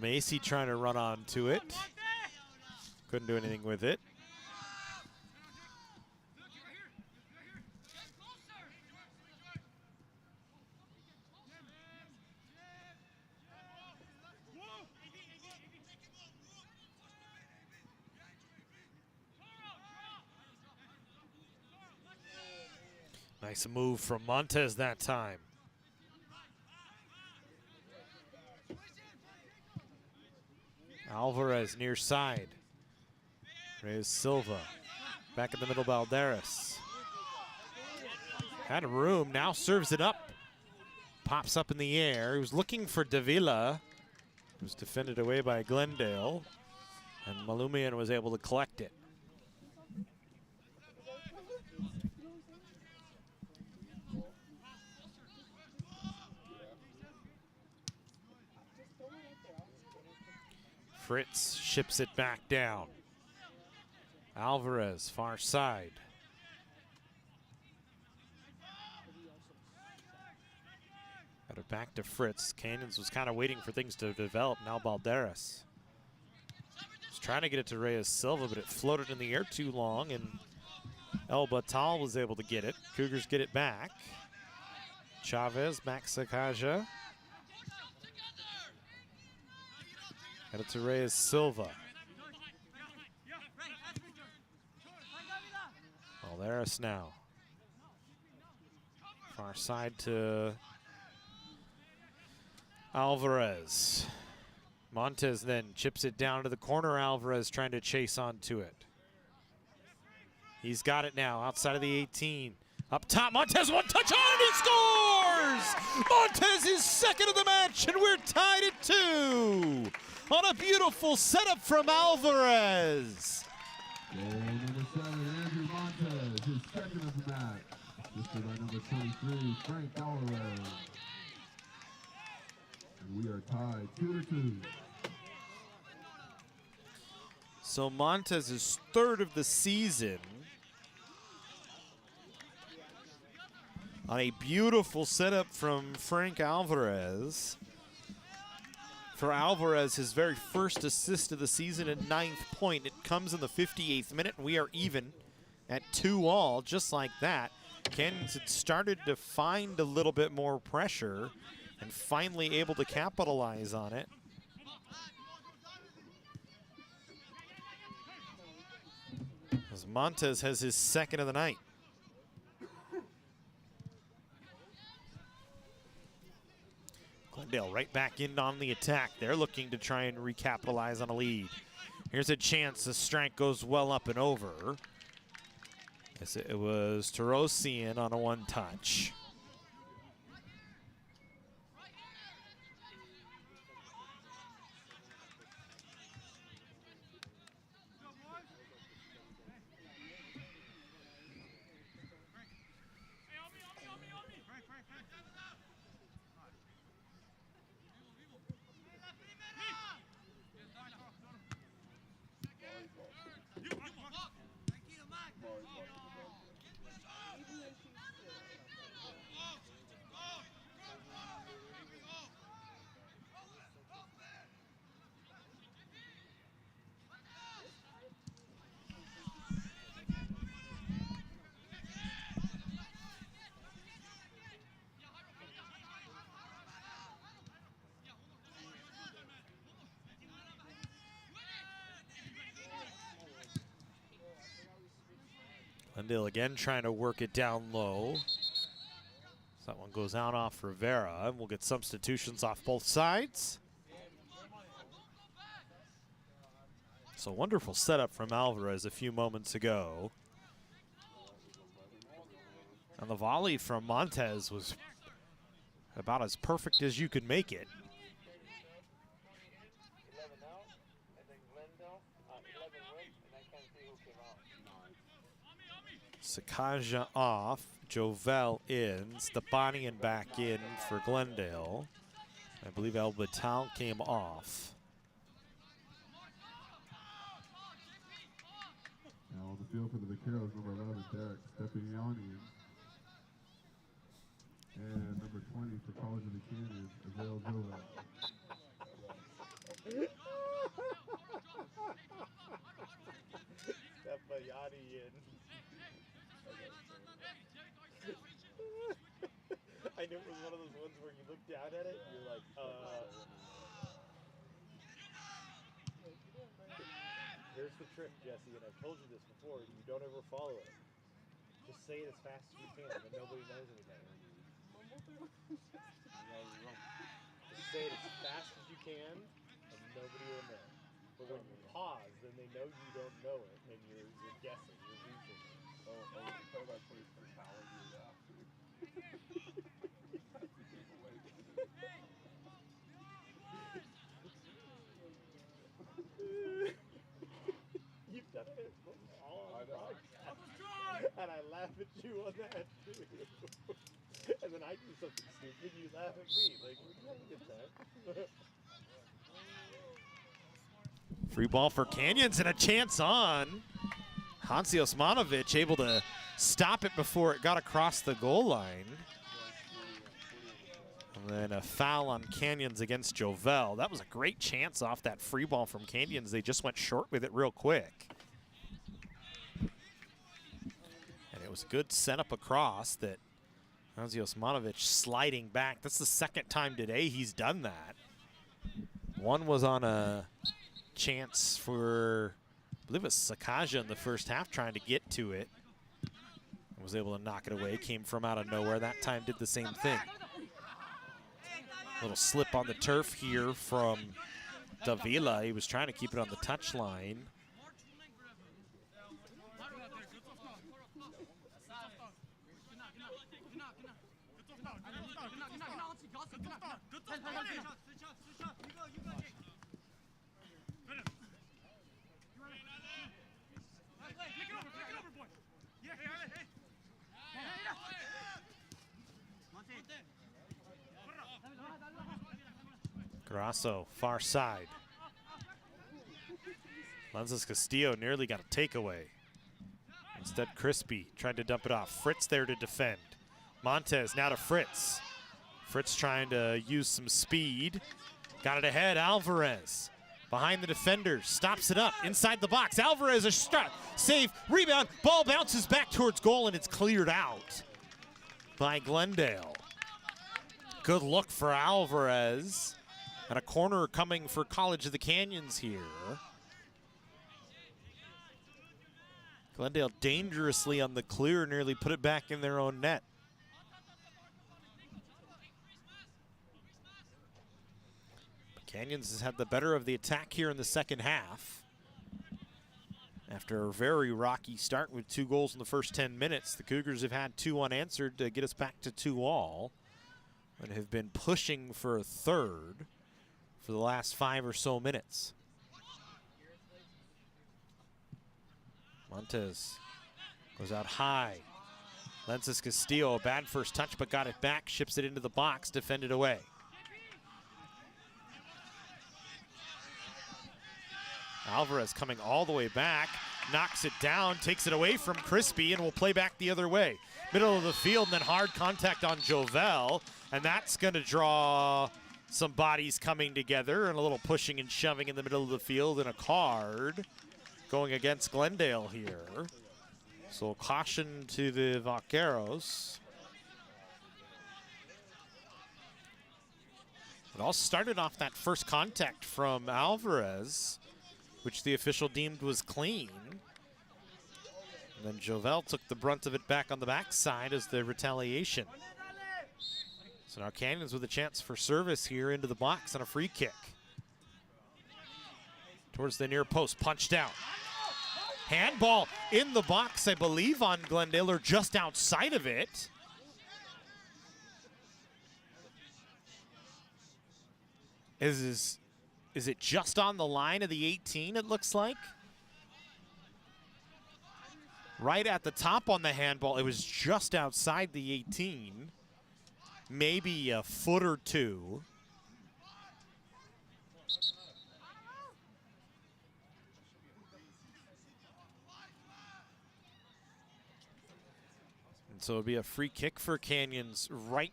A: Macy trying to run onto it. Couldn't do anything with it. Nice move from Montez that time. Alvarez near side. Reyes Silva. Back in the middle, Balderas. Had room, now serves it up. Pops up in the air. He was looking for Davila. It was defended away by Glendale. And Malumian was able to collect it. Fritz ships it back down. Alvarez, far side. Got it back to Fritz. Canyons was kind of waiting for things to develop. Now Balderas. Was trying to get it to Reyes Silva, but it floated in the air too long, and El Batal was able to get it. Cougars get it back. Chavez, Max Sakaja. Got it to Reyes Silva. Balderas now. Far side to Alvarez. Montez then chips it down to the corner. Alvarez trying to chase onto it. He's got it now outside of the 18. Up top, Montez, one touch on and he scores! Montez is second of the match, and we're tied at 2 on a beautiful setup from Alvarez.
B: And number 7, Andrew Montez, his second of the match. Assisted by number 23, Frank Alvarez. And we are tied 2-2.
A: So Montez is third of the season on a beautiful setup from Frank Alvarez. For Alvarez, his very first assist of the season at 9th point. It comes in the 58th minute, and we are even at 2-all, just like that. Canyons had started to find a little bit more pressure and finally able to capitalize on it. As Montez has his second of the night. Glendale right back in on the attack. They're looking to try and recapitalize on a lead. Here's a chance. The strike goes well up and over. Yes, it was Tarosian on a one-touch. Glendale again trying to work it down low. So that one goes out off Rivera, and we'll get substitutions off both sides. So wonderful setup from Alvarez a few moments ago. And the volley from Montez was about as perfect as you could make it.
C: 11 out, and then Glendale, 11 wins, and I can't see who came out.
A: Sakaja off, Jovel in, Stepanian back in for Glendale. I believe El Batal came off.
B: Now on the field for the Vaqueros, number 11, Derek Stepiani. And number 20 for College of the Canyons, Azale Joel.
C: Stephaniani in. I knew it was one of those ones where you look down at it and you're like, Here's the trick, Jesse, and I've told you this before, you don't ever follow it. Just say it as fast as you can, but nobody knows anything. Just say it as fast as you can, and nobody will know. But when you pause, then they know you don't know it, and you're guessing, you're losing. You've done it all on the podcast. And I laugh at you on that too. And then I do something stupid, you laugh at me. Like, we have a good time.
A: Free ball for Canyons and a chance on. Hansi Osmanovic able to stop it before it got across the goal line. And then a foul on Canyons against Jovel. That was a great chance off that free ball from Canyons. They just went short with it real quick. And it was a good setup across that Hansi Osmanovic sliding back. That's the second time today he's done that. One was on a chance for, I believe it was Sakaja in the first half trying to get to it. And was able to knock it away. Came from out of nowhere. That time did the same thing. Little slip on the turf here from Davila. He was trying to keep it on the touch line. Grasso, far side. Lenses Castillo nearly got a takeaway. Instead, Crispy tried to dump it off. Fritz there to defend. Montez now to Fritz. Fritz trying to use some speed. Got it ahead, Alvarez. Behind the defenders, stops it up inside the box. Alvarez a save, rebound, ball bounces back towards goal and it's cleared out by Glendale. Good look for Alvarez. And a corner coming for College of the Canyons here. Glendale dangerously on the clear, nearly put it back in their own net. But Canyons has had the better of the attack here in the second half. After a very rocky start with 2 goals in the first 10 minutes, the Cougars have had 2 unanswered to get us back to 2-2 and have been pushing for a third for the last 5 or so minutes. Montez goes out high. Lenses Castillo, a bad first touch, but got it back, ships it into the box, defended away. Alvarez coming all the way back, knocks it down, takes it away from Crispy, and will play back the other way. Middle of the field, and then hard contact on Jovel, and that's going to draw some bodies coming together and a little pushing and shoving in the middle of the field, and a card going against Glendale here. So caution to the Vaqueros. It all started off that first contact from Alvarez, which the official deemed was clean. And then Jovel took the brunt of it back on the backside as the retaliation. So now Canyons with a chance for service here into the box on a free kick. Towards the near post, punched out. Handball in the box, I believe, on Glendale, or just outside of it. Is it just on the line of the 18, it looks like? Right at the top on the handball, it was just outside the 18. Maybe a foot or two. And so it'll be a free kick for Canyons, right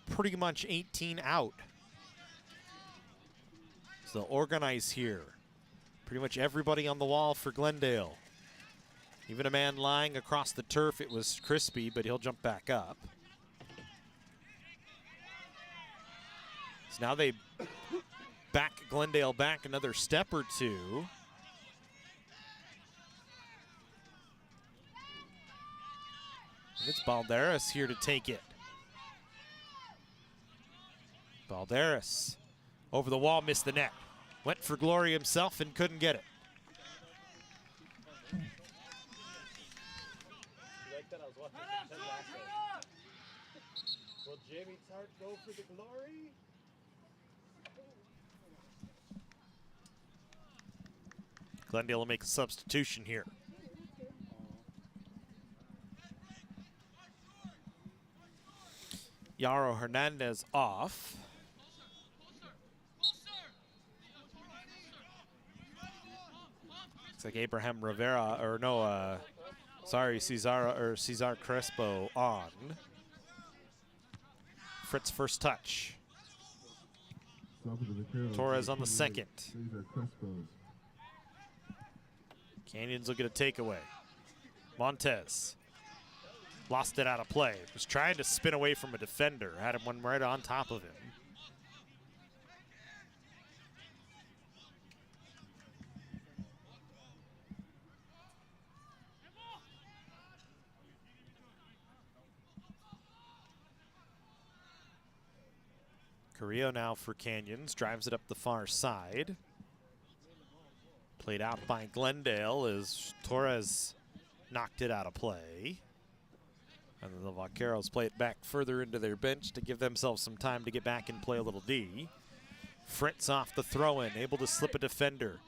A: pretty much 18 out. So they'll organize here. Pretty much everybody on the wall for Glendale. Even a man lying across the turf. It was crispy, but he'll jump back up. So now they back Glendale back another step or two. It's Balderas here to take it. Balderas over the wall, missed the net. Went for glory himself and couldn't get it.
C: You like that? I was watching Ted Lasso. Will Jamie Tart go for the glory?
A: Glendale will make a substitution here. Yaro Hernandez off. Looks like Abraham Rivera, or no, Cesar Crespo on. Fritz first touch. Torres on the second. Canyons will get a takeaway. Montez lost it out of play. Was trying to spin away from a defender. Had him one right on top of him. Carrillo now for Canyons. Drives it up the far side. Played out by Glendale as Torres knocked it out of play. And then the Vaqueros play it back further into their bench to give themselves some time to get back and play a little D. Fritz off the throw-in, able to slip a defender.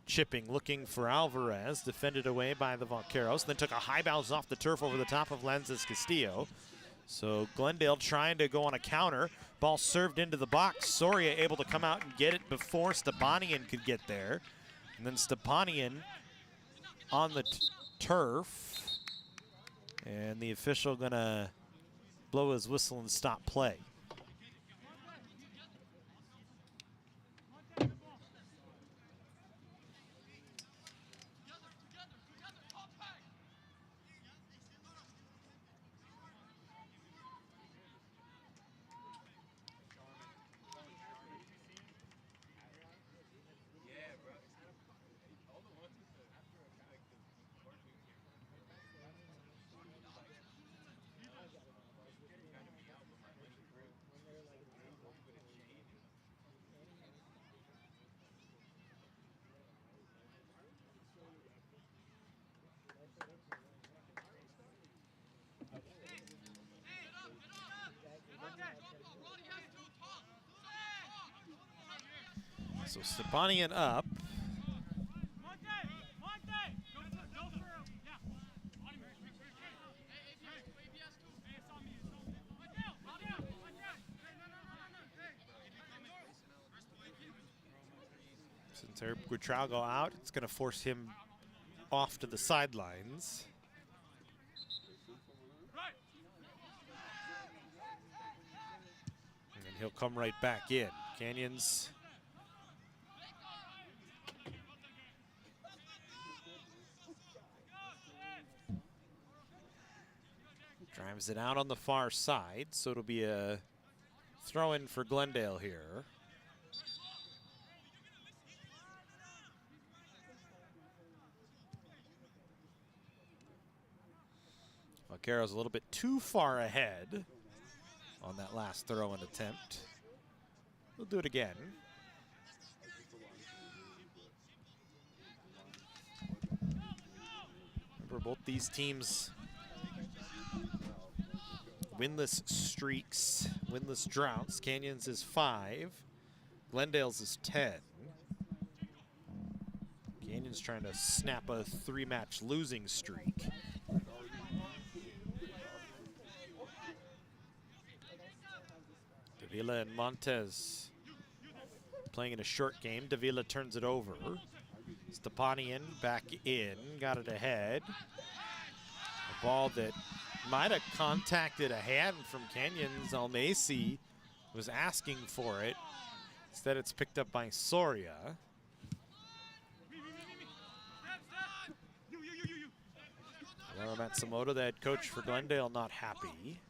A: Chipping, looking for Alvarez, defended away by the Vaqueros. Then took a high bounce off the turf over the top of Lanzas Castillo. So Glendale trying to go on a counter. Ball served into the box. Soria able to come out and get it before Stepanian could get there. And then Stepanian on the turf. And the official gonna blow his whistle and stop play. So Stepanian up. Since Eric Guitrago out, it's going to force him off to the sidelines. And then he'll come right back in. Canyons drives it out on the far side, so it'll be a throw-in for Glendale here. Vaqueros a little bit too far ahead on that last throw and attempt. We'll do it again. Remember, both these teams winless streaks, winless droughts. Canyons is 5, Glendale's is 10. Canyons trying to snap a 3-match losing streak. Davila and Montez playing in a short game. Davila turns it over. Stepanian back in, got it ahead. A ball that might have contacted a hand from Canyons. Almasi was asking for it. Instead, it's picked up by Soria. Laura Matsumoto, the head coach for Glendale, not happy.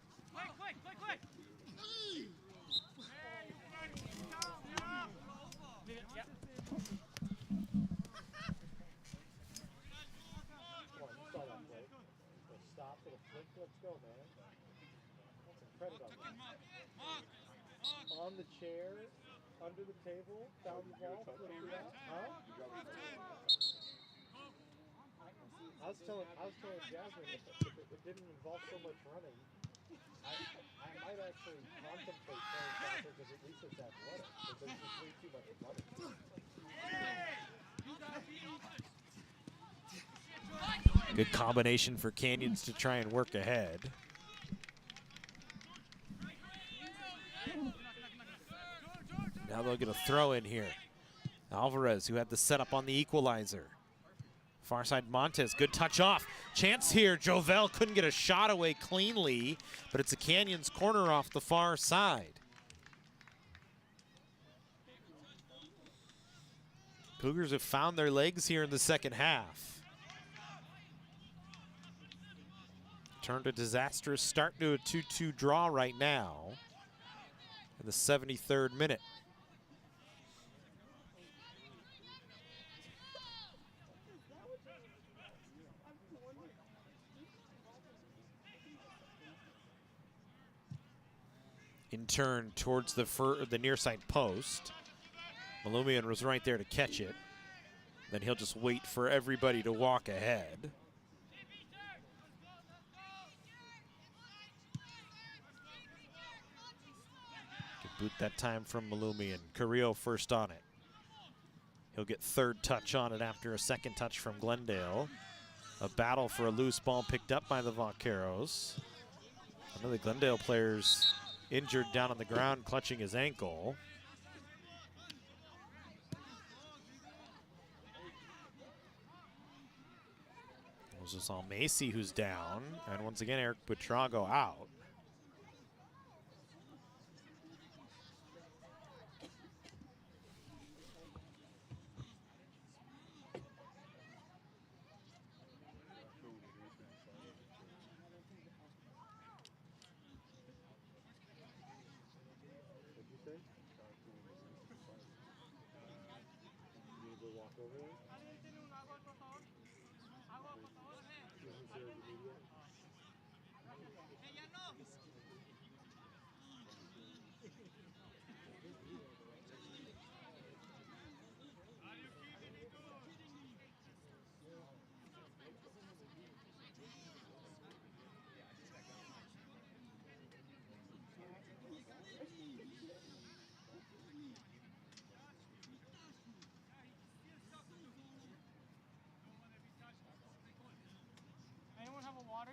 C: On the chair, under the table, down the ball, huh? I was telling Jasmine if it didn't involve so much running, I might actually contemplate playing soccer because at least it's athletic. But there's just way too much running.
A: Good combination for Canyons to try and work ahead. Now they'll get a throw in here. Alvarez, who had the setup on the equalizer. Far side Montez, good touch off. Chance here, Jovel couldn't get a shot away cleanly, but it's a Canyons corner off the far side. Cougars have found their legs here in the second half. Turned a disastrous start to a 2-2 draw right now in the 73rd minute. In turn towards the near side post. Malumian was right there to catch it. Then he'll just wait for everybody to walk ahead. Good boot that time from Malumian. Carrillo first on it. He'll get third touch on it after a second touch from Glendale. A battle for a loose ball picked up by the Vaqueros. One of the Glendale players injured down on the ground, clutching his ankle. It was just Almasi who's down, and once again Eric Buitrago out.
I: Anyone have a water?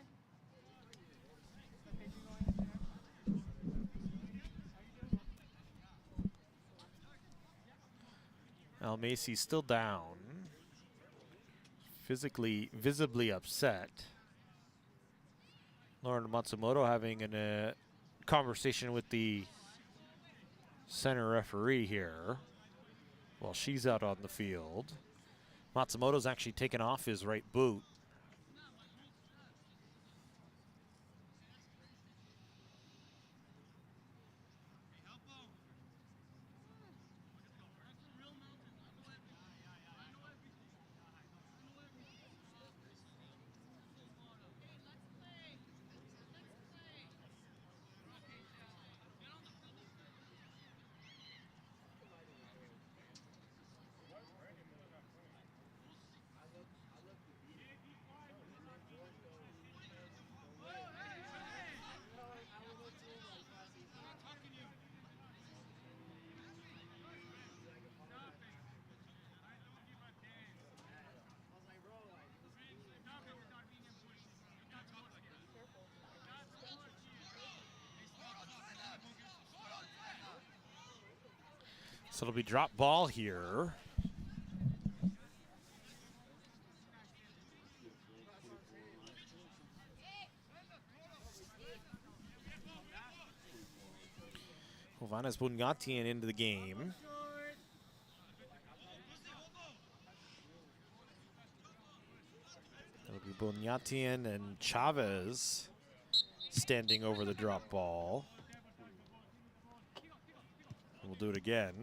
A: Almasi's still down. Visibly upset. Lauren Matsumoto having a conversation with the center referee here while she's out on the field. Matsumoto's actually taken off his right boot. So it'll be drop ball here. Jovanes Bunyatian into the game. It'll be Bunyatian and Chavez standing over the drop ball. We'll do it again.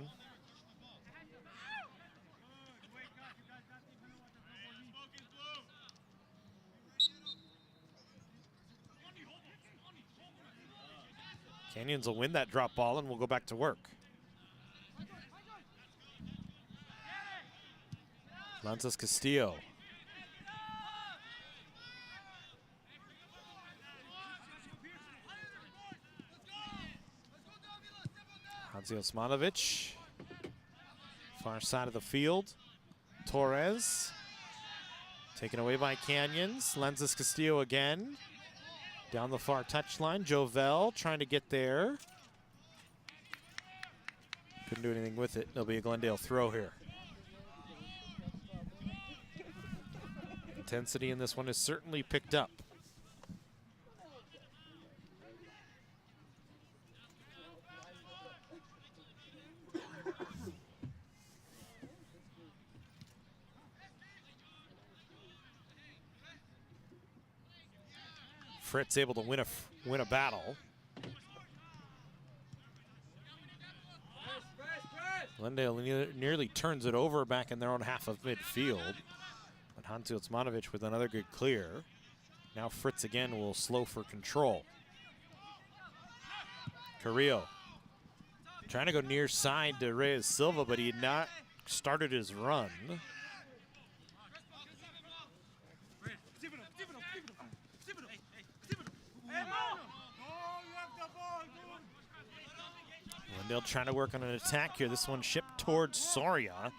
A: Canyons will win that drop ball and we'll go back to work. Lanzas Castillo. Hansi Osmanovic. Far side of the field. Torres. Taken away by Canyons. Lanzas Castillo again. Down the far touchline, Jovel trying to get there. Couldn't do anything with it. There'll be a Glendale throw here. Intensity in this one is certainly picked up. Fritz able to win a battle. Glendale nearly turns it over back in their own half of midfield. But Hansi Osmanovic with another good clear. Now Fritz again will slow for control. Carrillo trying to go near side to Reyes Silva, but he had not started his run. Glendale trying to work on an attack here. This one shipped towards Soria.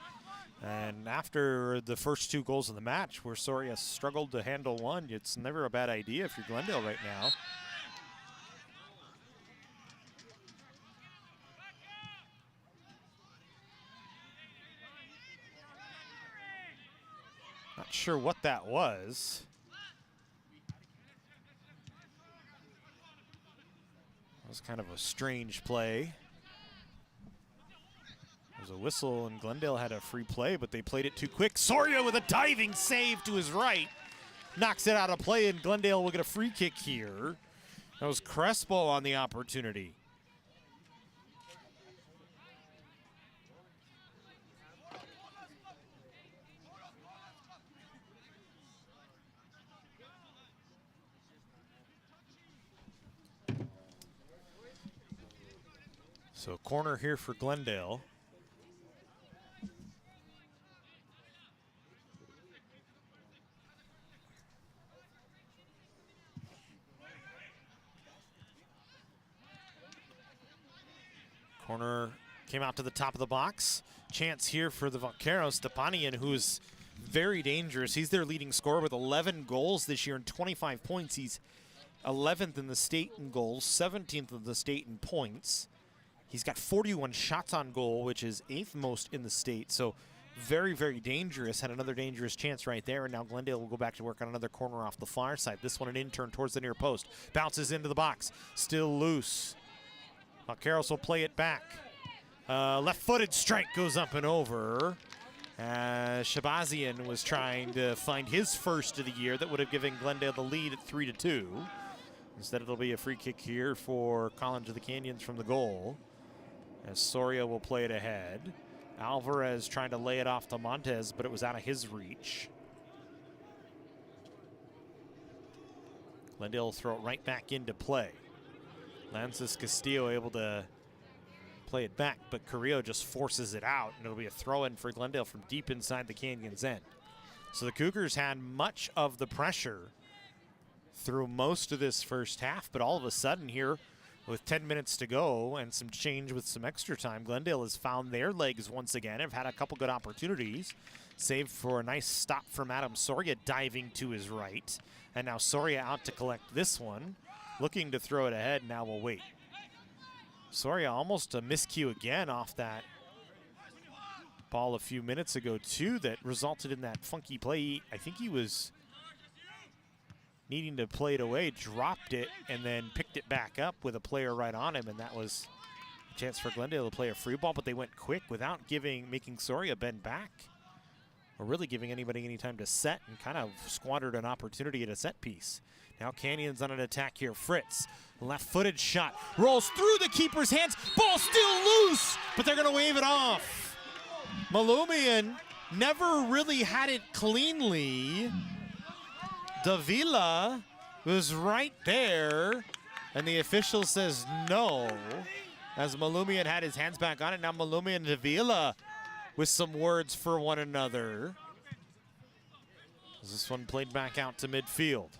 A: And after the first 2 goals of the match, where Soria struggled to handle one, it's never a bad idea if you're Glendale right now. Not sure what that was. That was kind of a strange play. There was a whistle and Glendale had a free play, but they played it too quick. Soria with a diving save to his right. Knocks it out of play and Glendale will get a free kick here. That was Crespo on the opportunity. So corner here for Glendale. Corner came out to the top of the box. Chance here for the Vaqueros. Stepanian, who's very dangerous. He's their leading scorer with 11 goals this year and 25 points. He's 11th in the state in goals, 17th in the state in points. He's got 41 shots on goal, which is 8th most in the state. So very, very dangerous. Had another dangerous chance right there. And now Glendale will go back to work on another corner off the far side. This one an in-turn towards the near post. Bounces into the box. Still loose. Vaqueros will play it back. Left-footed strike goes up and over. Shabazian was trying to find his first of the year that would have given Glendale the lead at 3-2. Instead, it'll be a free kick here for College of the Canyons from the goal, as Soria will play it ahead. Alvarez trying to lay it off to Montez, but it was out of his reach. Glendale will throw it right back into play. Lanzas Castillo able to play it back, but Carrillo just forces it out, and it'll be a throw-in for Glendale from deep inside the Canyons end. So the Cougars had much of the pressure through most of this first half, but all of a sudden here, with 10 minutes to go and some change with some extra time, Glendale has found their legs once again. Have had a couple good opportunities. Saved for a nice stop from Adam Soria diving to his right. And now Soria out to collect this one. Looking to throw it ahead, now we'll wait. Soria almost a miscue again off that ball a few minutes ago, too, that resulted in that funky play. I think he was needing to play it away, dropped it, and then picked it back up with a player right on him, and that was a chance for Glendale to play a free ball, but they went quick without making Soria bend back or really giving anybody any time to set, and kind of squandered an opportunity at a set piece. Now Canyon's on an attack here. Fritz, left-footed shot, rolls through the keeper's hands. Ball still loose, but they're going to wave it off. Malumian never really had it cleanly. Davila was right there, and the official says no, as Malumian had his hands back on it. Now Malumian and Davila with some words for one another. This one played back out to midfield.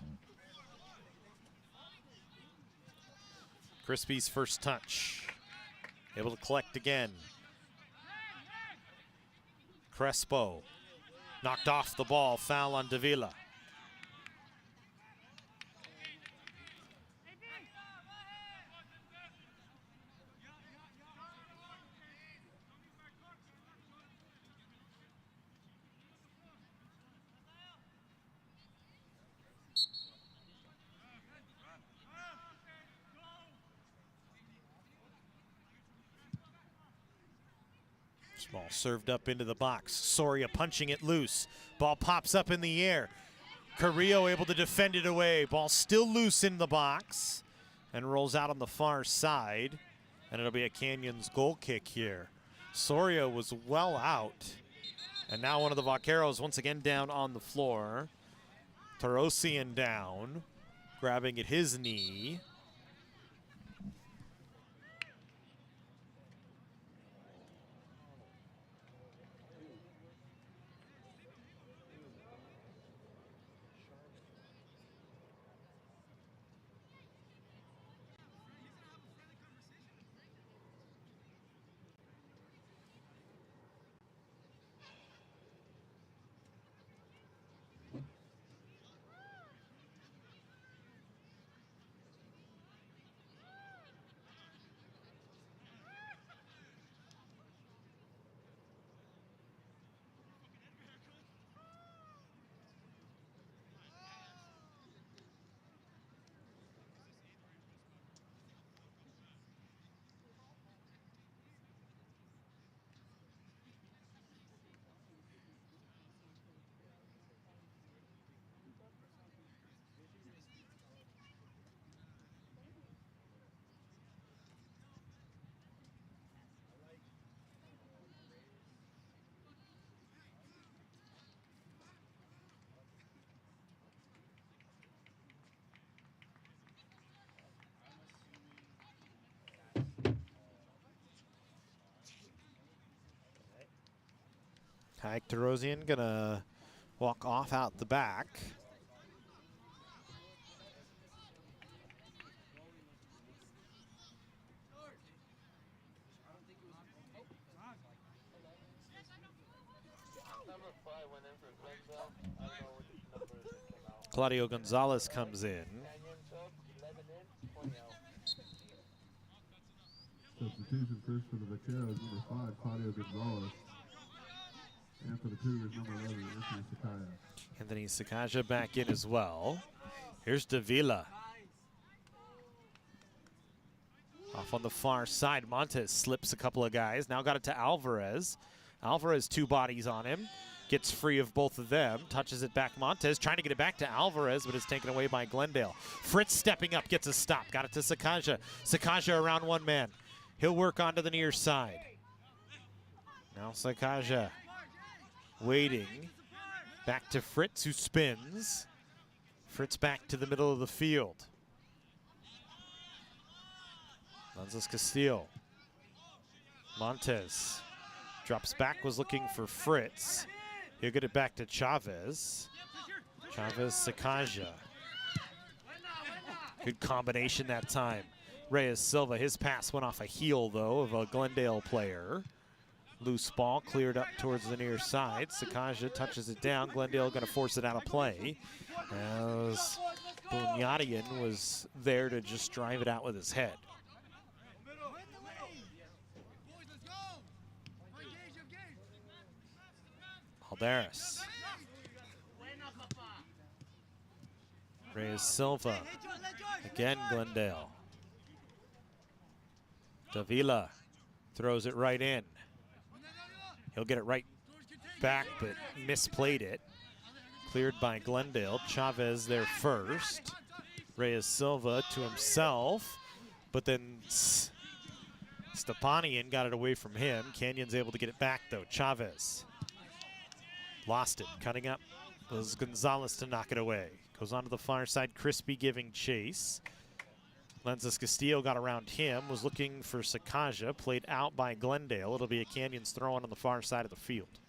A: Crispy's first touch. Able to collect again. Crespo knocked off the ball. Foul on Davila. Ball served up into the box. Soria punching it loose. Ball pops up in the air. Carrillo able to defend it away. Ball still loose in the box and rolls out on the far side. And it'll be a Canyons goal kick here. Soria was well out. And now one of the Vaqueros once again down on the floor. Tarosian down, grabbing at his knee. Ike Tarosian gonna walk off out the back. Claudio Gonzalez comes in.
B: Substitution first for the Vaqueros, number 5, Claudio Gonzalez. And for the Cougars, number 11, Anthony Sakaya.
A: Anthony Sakaja back in as well. Here's Davila. Off on the far side, Montez slips a couple of guys. Now got it to Alvarez. Alvarez, 2 bodies on him. Gets free of both of them. Touches it back. Montez trying to get it back to Alvarez, but it's taken away by Glendale. Fritz stepping up, gets a stop. Got it to Sakaja. Sakaja around one man. He'll work onto the near side. Now Sakaja waiting. Back to Fritz, who spins. Fritz back to the middle of the field. Lanzas Castillo. Montez drops back, was looking for Fritz. He'll get it back to Chavez. Chavez, Sakaja. Good combination that time. Reyes Silva, his pass went off a heel, though, of a Glendale player. Loose ball cleared up towards the near side. Sakaja touches it down. Glendale going to force it out of play, as Bunyadian was there to just drive it out with his head. Valderas. Reyes Silva. Again, Glendale. Davila throws it right in. He'll get it right back, but misplayed it. Cleared by Glendale. Chavez there first. Reyes Silva to himself, but then Stepanian got it away from him. Canyon's able to get it back, though. Chavez lost it. Cutting up was Gonzalez to knock it away. Goes on to the far side. Crispy giving chase. Lenzis Castillo got around him, was looking for Sakaja, played out by Glendale. It'll be a Canyons throw on the far side of the field.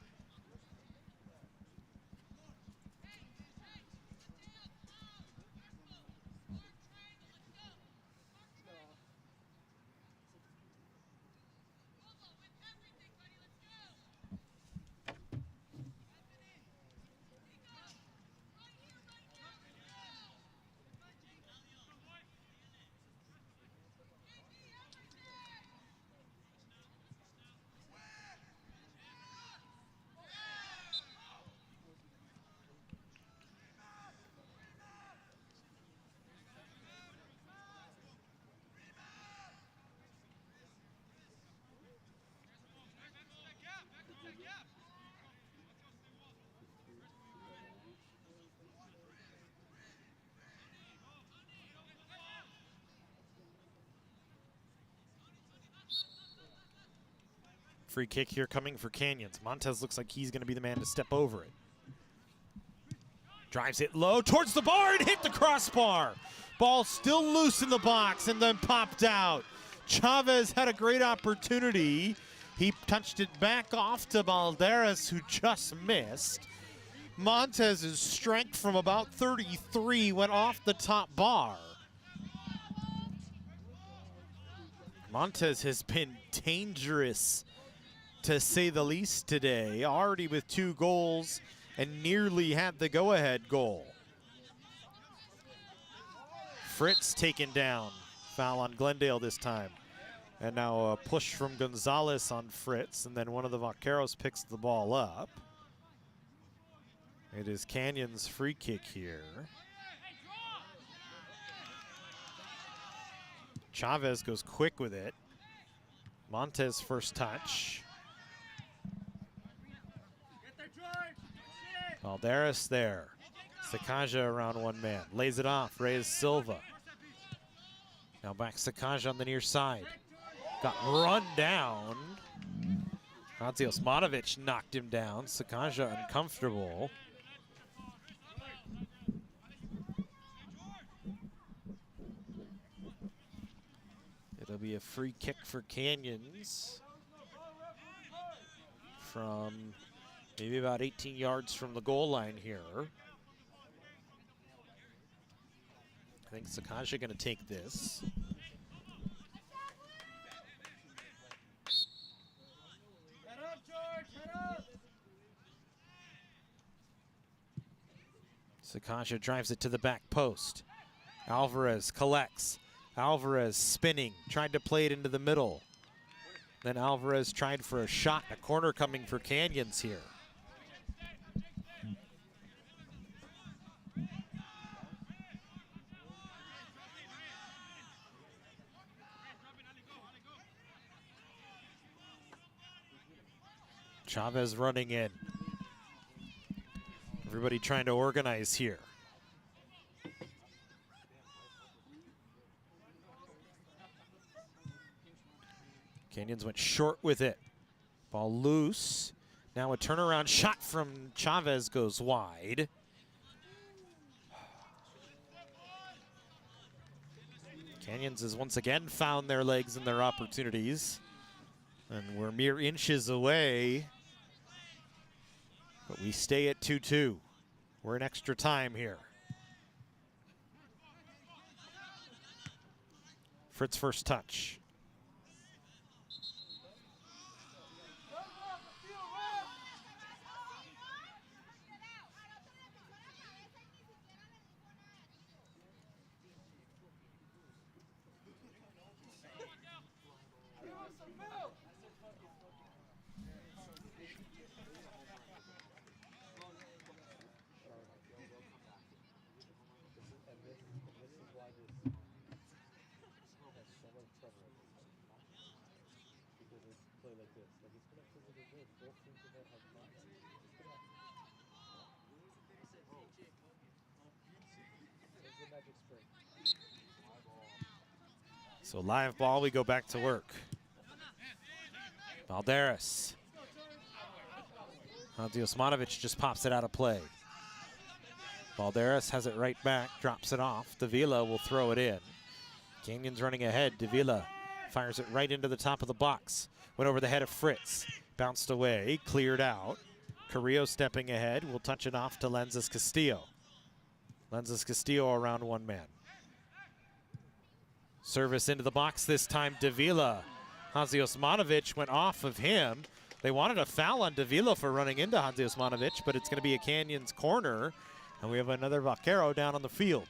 A: Free kick here coming for Canyons. Montez looks like he's going to be the man to step over it. Drives it low towards the bar and hit the crossbar. Ball still loose in the box and then popped out. Chavez had a great opportunity. He touched it back off to Valderas, who just missed. Montez's strength from about 33 went off the top bar. Montez has been dangerous, to say the least, today. Already with 2 goals and nearly had the go-ahead goal. Fritz taken down. Foul on Glendale this time. And now a push from Gonzalez on Fritz, and then one of the Vaqueros picks the ball up. It is Canyon's free kick here. Chavez goes quick with it. Montez first touch. Valderas there. Sakaja around one man. Lays it off. Reyes Silva. Now back Sakaja on the near side. Got run down. Nazi Osmanovic knocked him down. Sakaja uncomfortable. It'll be a free kick for Canyons from maybe about 18 yards from the goal line here. I think Sakaja going to take this. Sakaja drives it to the back post. Alvarez collects. Alvarez spinning, tried to play it into the middle. Then Alvarez tried for a shot, a corner coming for Canyons here. Chavez running in. Everybody trying to organize here. Canyons went short with it. Ball loose. Now a turnaround shot from Chavez goes wide. Canyons has once again found their legs and their opportunities. And we're mere inches away. But we stay at 2-2. We're in extra time here. Fritz first touch.
C: play like this. Like it's gonna physically good. Both teams are gonna have fun. It's the magic spring.
A: So live ball, we go back to work. Valderas. Hansi Osmanovic just pops it out of play. Valderas has it right back, drops it off. Davila will throw it in. Canyon's running ahead. Davila fires it right into the top of the box. Went over the head of Fritz. Bounced away, cleared out. Carrillo stepping ahead, will touch it off to Lenzis Castillo. Lenzis Castillo around one man. Service into the box this time, Davila. Hansi Osmanovic went off of him. They wanted a foul on Davila for running into Hansi Osmanovic, but it's going to be a Canyons corner, and we have another Vaquero down on the field.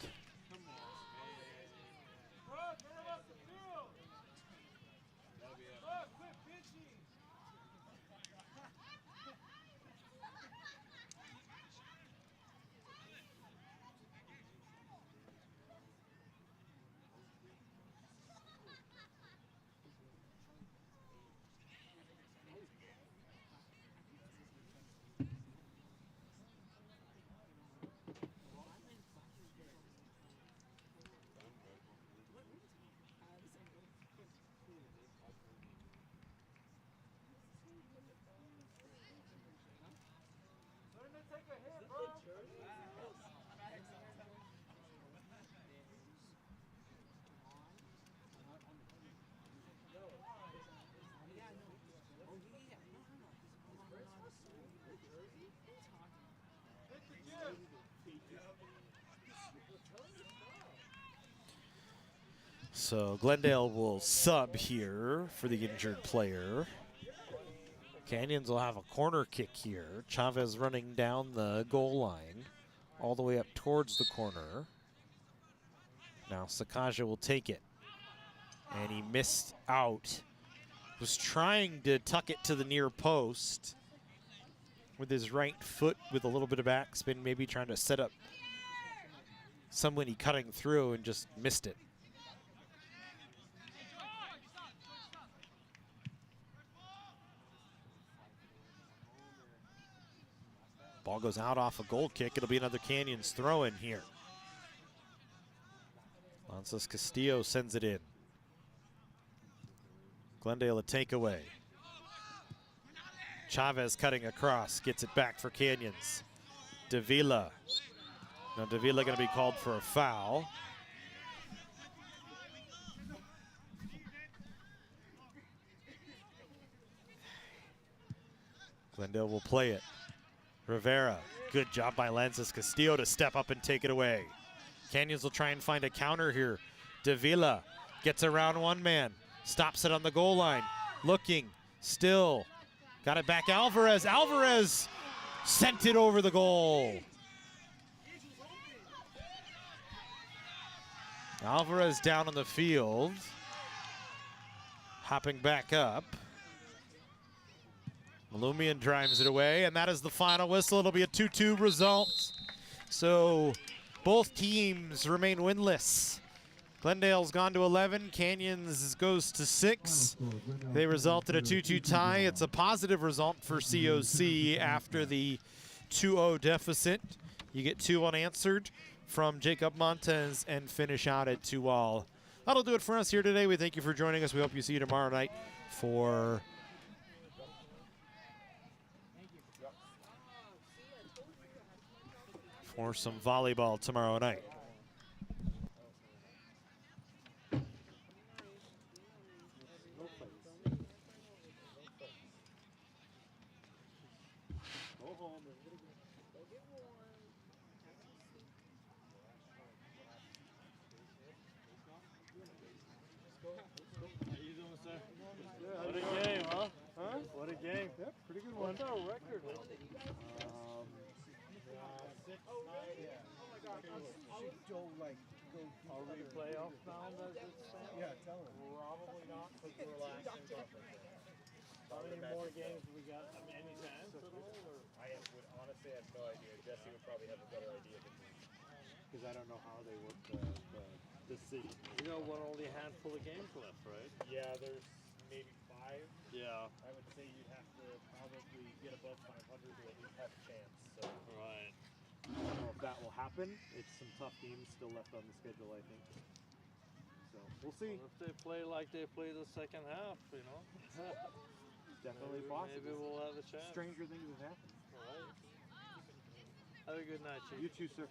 A: So Glendale will sub here for the injured player. Canyons will have a corner kick here. Chavez running down the goal line all the way up towards the corner. Now Sakaja will take it. And he missed out. Was trying to tuck it to the near post with his right foot with a little bit of backspin, maybe trying to set up somebody cutting through and just missed it. Ball goes out off a goal kick. It'll be another Canyons throw in here. Lenzis Castillo sends it in. Glendale a takeaway. Chavez cutting across, gets it back for Canyons. Davila. Now Davila going to be called for a foul. Glendale will play it. Rivera, good job by Lenzis Castillo to step up and take it away. Canyons will try and find a counter here. Davila gets around one man, stops it on the goal line, looking, still, got it back Alvarez. Alvarez sent it over the goal. Alvarez down on the field, hopping back up. Malumian drives it away, and that is the final whistle. It'll be a 2-2 result. So both teams remain winless. Glendale's gone to 11. Canyons goes to 6. They result in a 2-2 tie. It's a positive result for COC after the 2-0 deficit. You get 2 unanswered from Jacob Montes and finish out at 2-all. That'll do it for us here today. We thank you for joining us. We hope you see you tomorrow night for some volleyball tomorrow night.
C: What a game, huh? What a game. Yep, pretty good one. What's our record? Are we playoff bound as it stands? Yeah, tell him. Probably not, because we're last in conference. How many more games have we got? I mean, any chance at all? Or?
J: I would honestly have no idea. Jesse would probably have a better idea than me.
C: Because I don't know how they work the season. You know what, only a handful of games left, right?
J: Yeah, there's maybe 5 Yeah.
C: I would say you'd have to probably get above 500 to at least have a chance. So
J: Right.
C: I don't know if that will happen. It's some tough games still left on the schedule, I think. So we'll see.
J: Well, if they play like they play the second half, you know,
C: Definitely
J: maybe,
C: possible.
J: maybe we'll have a chance.
C: Stranger things have happened.
J: All right. Have a good night, Chief.
C: You too, sir.